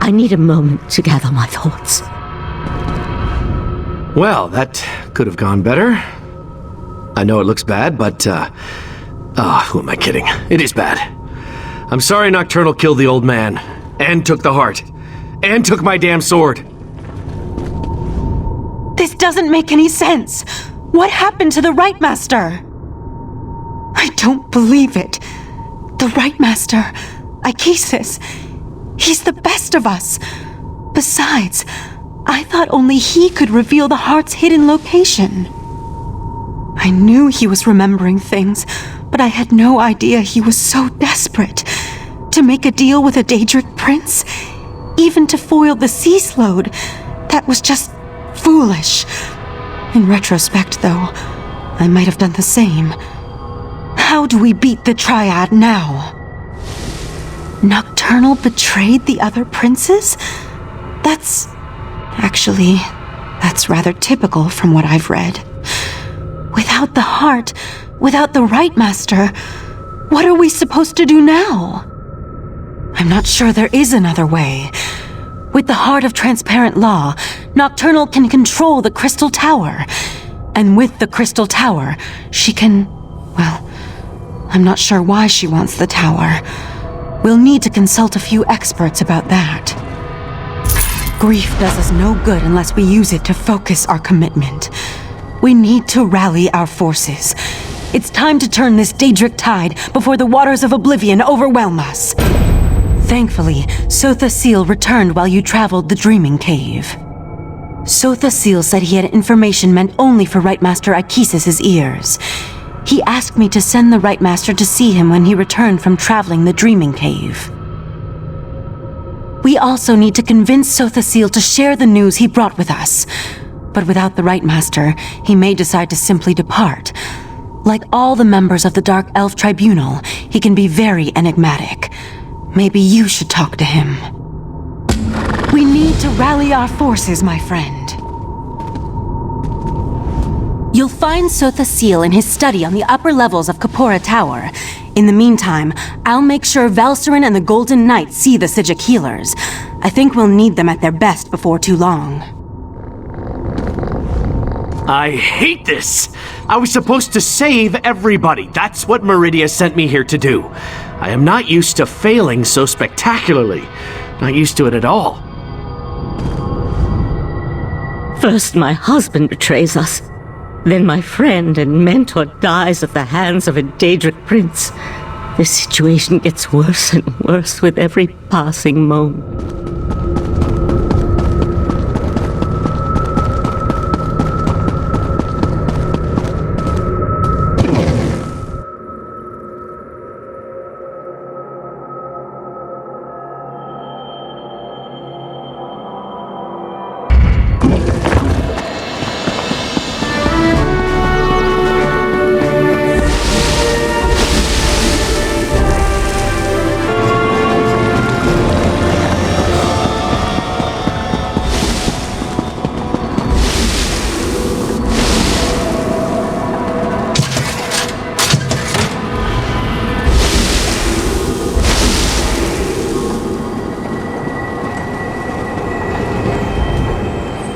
I need a moment to gather my thoughts. Well, that could have gone better. I know it looks bad, but, who am I kidding? It is bad. I'm sorry Nocturnal killed the old man, and took the heart, and took my damn sword. This doesn't make any sense. What happened to the Right Master? I don't believe it. The Right Master, Ichesus, he's the best of us. Besides, I thought only he could reveal the heart's hidden location. I knew he was remembering things, but I had no idea he was so desperate. To make a deal with a Daedric prince? Even to foil the sea slode? That was just foolish. In retrospect, though, I might have done the same. How do we beat the Triad now? Nocturnal betrayed the other princes? That's rather typical from what I've read. Without the heart, without the Right Master, what are we supposed to do now? I'm not sure there is another way. With the heart of transparent law, Nocturnal can control the Crystal Tower. And with the Crystal Tower, she can... well, I'm not sure why she wants the tower. We'll need to consult a few experts about that. Grief does us no good unless we use it to focus our commitment. We need to rally our forces. It's time to turn this Daedric tide before the waters of oblivion overwhelm us. Thankfully, Sotha Seal returned while you traveled the Dreaming Cave. Sotha Seal said he had information meant only for Right Master Ichesus' ears. He asked me to send the Right Master to see him when he returned from traveling the Dreaming Cave. We also need to convince Sotha Seal to share the news he brought with us. But without the Right Master, he may decide to simply depart. Like all the members of the Dark Elf Tribunal, he can be very enigmatic. Maybe you should talk to him. We need to rally our forces, my friend. You'll find Sotha Seal in his study on the upper levels of Kapora Tower. In the meantime, I'll make sure Valcerin and the Golden Knight see the Psijic healers. I think we'll need them at their best before too long. I hate this! I was supposed to save everybody. That's what Meridia sent me here to do. I am not used to failing so spectacularly. Not used to it at all. First my husband betrays us. Then my friend and mentor dies at the hands of a Daedric prince. The situation gets worse and worse with every passing moment.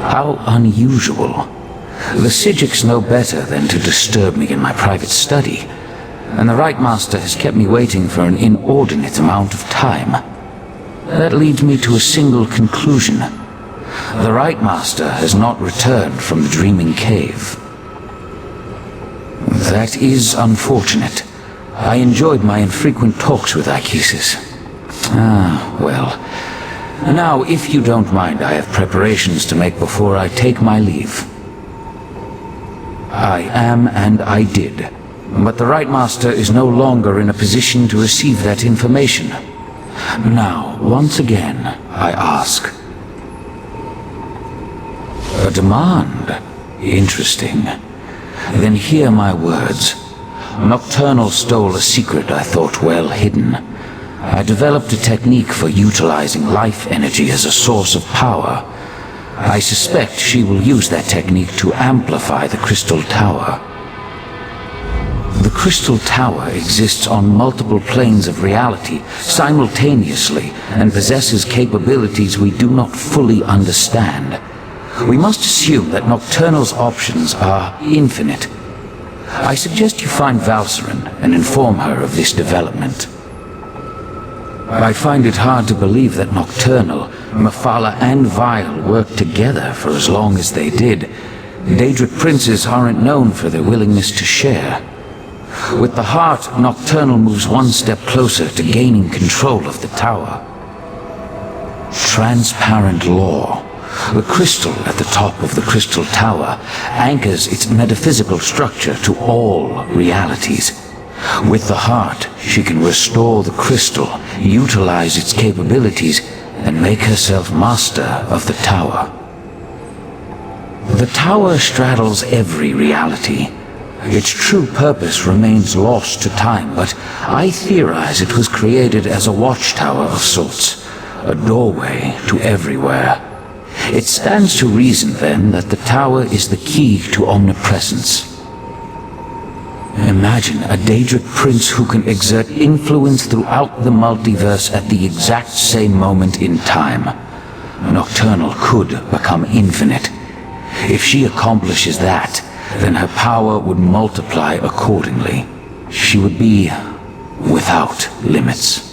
How unusual. The Psijics know better than to disturb me in my private study, and the Right Master has kept me waiting for an inordinate amount of time. That leads me to a single conclusion. The Right Master has not returned from the Dreaming Cave. That is unfortunate. I enjoyed my infrequent talks with Ichesus. Well. Now, if you don't mind, I have preparations to make before I take my leave. I am, and I did, But the Right Master is no longer in a position to receive that information. Now, once again, I ask. A demand? Interesting. Then hear my words. Nocturnal stole a secret I thought well hidden. I developed a technique for utilizing life energy as a source of power. I suspect she will use that technique to amplify the Crystal Tower. The Crystal Tower exists on multiple planes of reality simultaneously and possesses capabilities we do not fully understand. We must assume that Nocturnal's options are infinite. I suggest you find Valcerin and inform her of this development. I find it hard to believe that Nocturnal, Mefala and Vile worked together for as long as they did. Daedric princes aren't known for their willingness to share. With the heart, Nocturnal moves one step closer to gaining control of the tower. Transparent law. The crystal at the top of the Crystal Tower anchors its metaphysical structure to all realities. With the heart, she can restore the crystal, utilize its capabilities, and make herself master of the tower. The tower straddles every reality. Its true purpose remains lost to time, but I theorize it was created as a watchtower of sorts, a doorway to everywhere. It stands to reason, then, that the tower is the key to omnipresence. Imagine a Daedric prince who can exert influence throughout the multiverse at the exact same moment in time. Nocturnal could become infinite. If she accomplishes that, then her power would multiply accordingly. She would be without limits.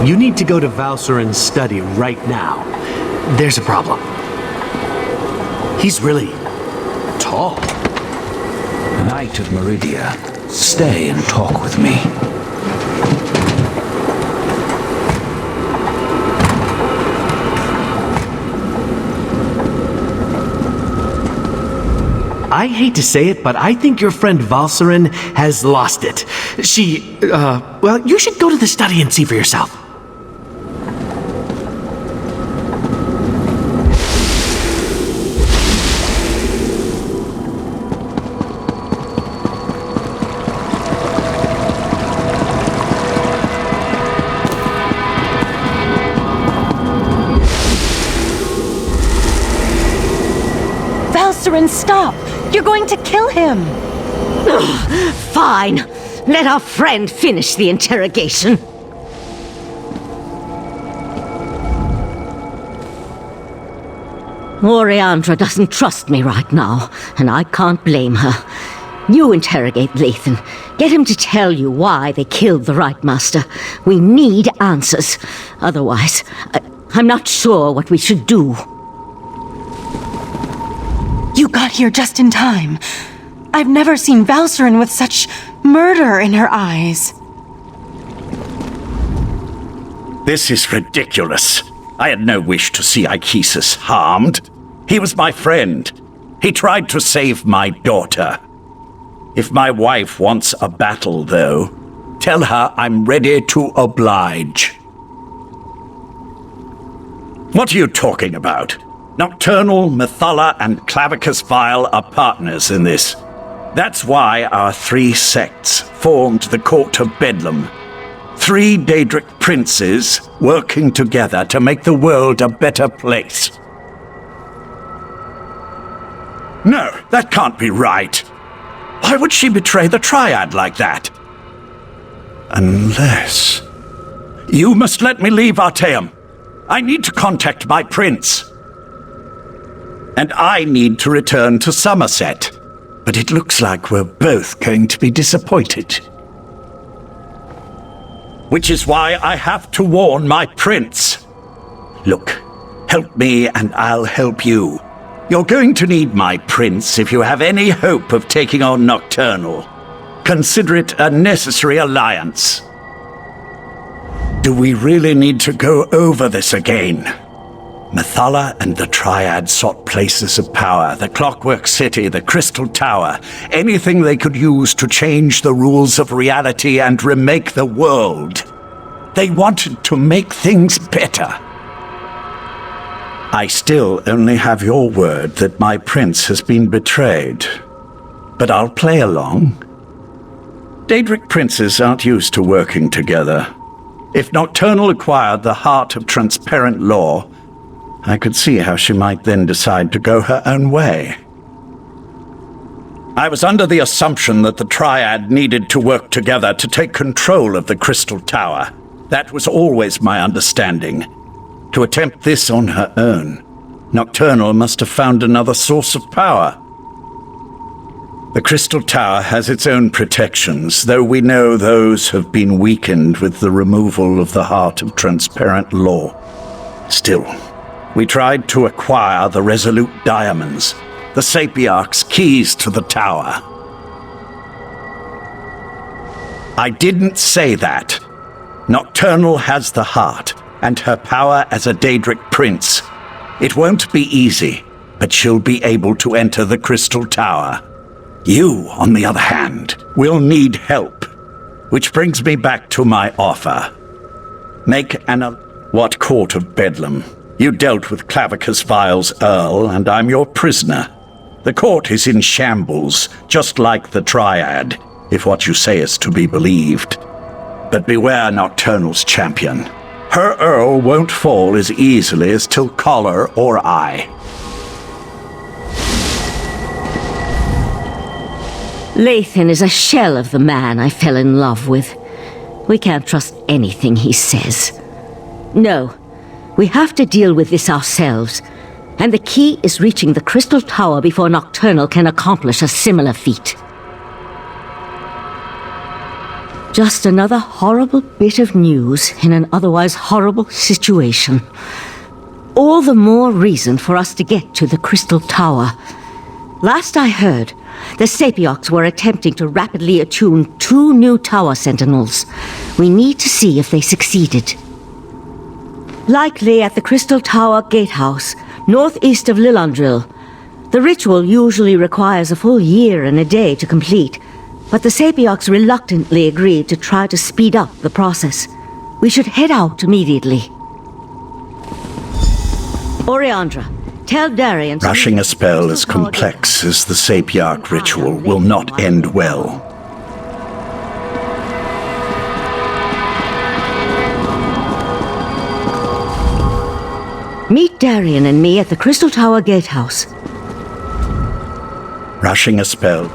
You need to go to Valcerin's study right now. There's a problem. He's really tall. Knight of Meridia, stay and talk with me. I hate to say it, but I think your friend Valcerin has lost it. Well, you should go to the study and see for yourself. Valcerin, stop! You're going to kill him! Ugh, fine. Let our friend finish the interrogation. Oriandra doesn't trust me right now, and I can't blame her. You interrogate Lathan. Get him to tell you why they killed the Right Master. We need answers. Otherwise, I'm not sure what we should do. You got here just in time. I've never seen Valcerin with such murder in her eyes. This is ridiculous. I had no wish to see Ichesus harmed. He was my friend. He tried to save my daughter. If my wife wants a battle, though, tell her I'm ready to oblige. What are you talking about? Nocturnal, Mefala, and Clavicus Vile are partners in this. That's why our three sects formed the Court of Bedlam. 3 Daedric princes working together to make the world a better place. No, that can't be right. Why would she betray the Triad like that? Unless... You must let me leave Artaeum. I need to contact my prince. And I need to return to Somerset. But it looks like we're both going to be disappointed. Which is why I have to warn my prince. Look, help me and I'll help you. You're going to need my prince if you have any hope of taking on Nocturnal. consider it a necessary alliance. Do we really need to go over this again? Mefala and the Triad sought places of power, the Clockwork City, the Crystal Tower, anything they could use to change the rules of reality and remake the world. They wanted to make things better. I still only have your word that my prince has been betrayed. But I'll play along. Daedric princes aren't used to working together. If Nocturnal acquired the heart of transparent law, I could see how she might then decide to go her own way. I was under the assumption that the Triad needed to work together to take control of the Crystal Tower. That was always my understanding. To attempt this on her own, Nocturnal must have found another source of power. The Crystal Tower has its own protections, though we know those have been weakened with the removal of the heart of transparent law. Still, we tried to acquire the Resolute Diamonds, the Sapiarch's keys to the tower. I didn't say that. Nocturnal has the heart, and her power as a Daedric prince. It won't be easy, but she'll be able to enter the Crystal Tower. You, on the other hand, will need help. Which brings me back to my offer. What court of Bedlam? You dealt with Clavicus Vile's Earl, and I'm your prisoner. The court is in shambles, just like the Triad, if what you say is to be believed. But beware Nocturnal's champion. Her Earl won't fall as easily as Tilcollar or I. Lathan is a shell of the man I fell in love with. We can't trust anything he says. No, we have to deal with this ourselves. And the key is reaching the Crystal Tower before Nocturnal can accomplish a similar feat. Just another horrible bit of news in an otherwise horrible situation. All the more reason for us to get to the Crystal Tower. Last I heard, the Sapiarchs were attempting to rapidly attune 2 new tower sentinels. We need to see if they succeeded. Likely at the Crystal Tower Gatehouse, northeast of Lillandril. The ritual usually requires a full year and a day to complete, but the Sapiarchs reluctantly agreed to try to speed up the process. We should head out immediately. Oriandra, tell Darian... Rushing a spell as complex as the Sapiarch ritual will not end well. Meet Darian and me at the Crystal Tower Gatehouse. Rushing a spell